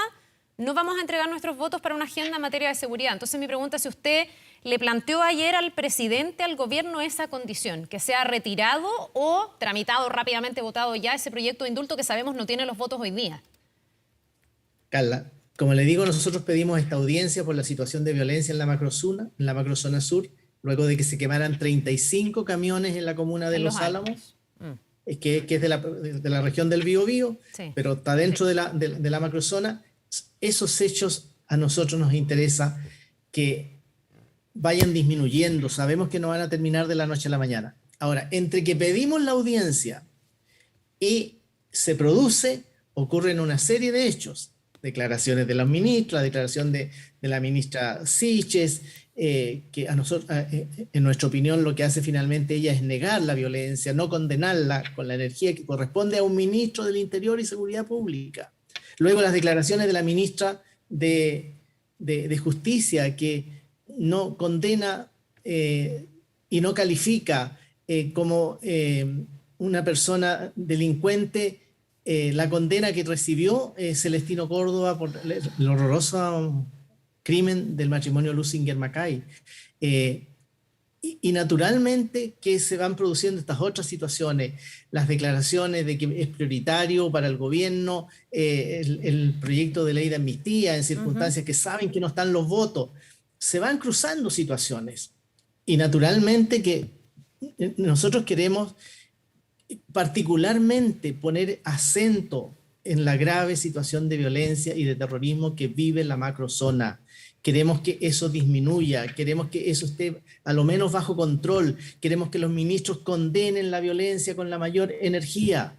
no vamos a entregar nuestros votos para una agenda en materia de seguridad. Entonces mi pregunta es si usted le planteó ayer al presidente, al gobierno, esa condición, que sea retirado o tramitado rápidamente, votado ya ese proyecto de indulto que sabemos no tiene los votos hoy día. Carla, como le digo, nosotros pedimos esta audiencia por la situación de violencia en la macrozona sur, luego de que se quemaran 35 camiones en la comuna de Los Álamos, que es de la región del Biobío, sí, pero está dentro de la macrozona. Esos hechos a nosotros nos interesa que vayan disminuyendo. Sabemos que no van a terminar de la noche a la mañana. Ahora, entre que pedimos la audiencia y se produce, ocurren una serie de hechos. Declaraciones de los ministros, la declaración de la ministra Siches, que a nosotros, en nuestra opinión, lo que hace finalmente ella es negar la violencia, no condenarla con la energía que corresponde a un ministro del Interior y Seguridad Pública. Luego las declaraciones de la ministra de Justicia, que no condena y no califica como una persona delincuente la condena que recibió Celestino Córdoba por el horroroso crimen del matrimonio Lusinger-Macay. Y naturalmente que se van produciendo estas otras situaciones, las declaraciones de que es prioritario para el gobierno el proyecto de ley de amnistía en circunstancias que saben que no están los votos. Se van cruzando situaciones y naturalmente que nosotros queremos particularmente poner acento en la grave situación de violencia y de terrorismo que vive la macrozona. Queremos que eso disminuya, queremos que eso esté a lo menos bajo control, queremos que los ministros condenen la violencia con la mayor energía,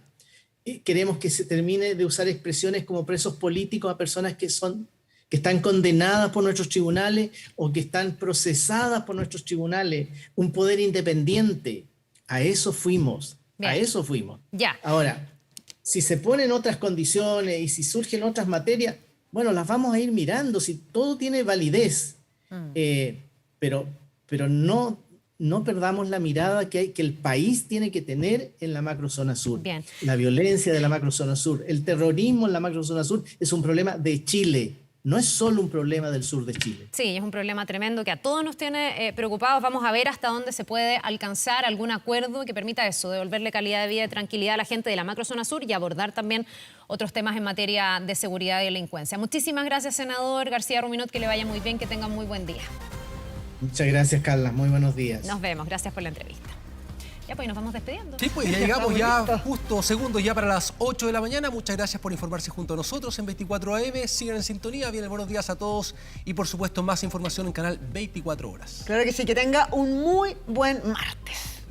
queremos que se termine de usar expresiones como presos políticos a personas que están condenadas por nuestros tribunales o que están procesadas por nuestros tribunales, un poder independiente. A eso fuimos. Bien. A eso fuimos. Ya. Ahora, si se ponen otras condiciones y si surgen otras materias, bueno, las vamos a ir mirando, si todo tiene validez, pero no perdamos la mirada que el país tiene que tener en la macrozona sur. Bien. La violencia de la macrozona sur, el terrorismo en la macrozona sur es un problema de Chile. No es solo un problema del sur de Chile. Sí, es un problema tremendo que a todos nos tiene preocupados. Vamos a ver hasta dónde se puede alcanzar algún acuerdo que permita eso, devolverle calidad de vida y tranquilidad a la gente de la macrozona sur y abordar también otros temas en materia de seguridad y delincuencia. Muchísimas gracias, senador García Ruminot, que le vaya muy bien, que tenga muy buen día. Muchas gracias, Carla. Muy buenos días. Nos vemos. Gracias por la entrevista. Ya, pues nos vamos despidiendo. Sí, pues ya llegamos ya justo segundos ya para las 8 de la mañana. Muchas gracias por informarse junto a nosotros en 24 AM. Sigan en sintonía. Bien, buenos días a todos. Y por supuesto, más información en canal 24 Horas. Claro que sí, que tenga un muy buen martes.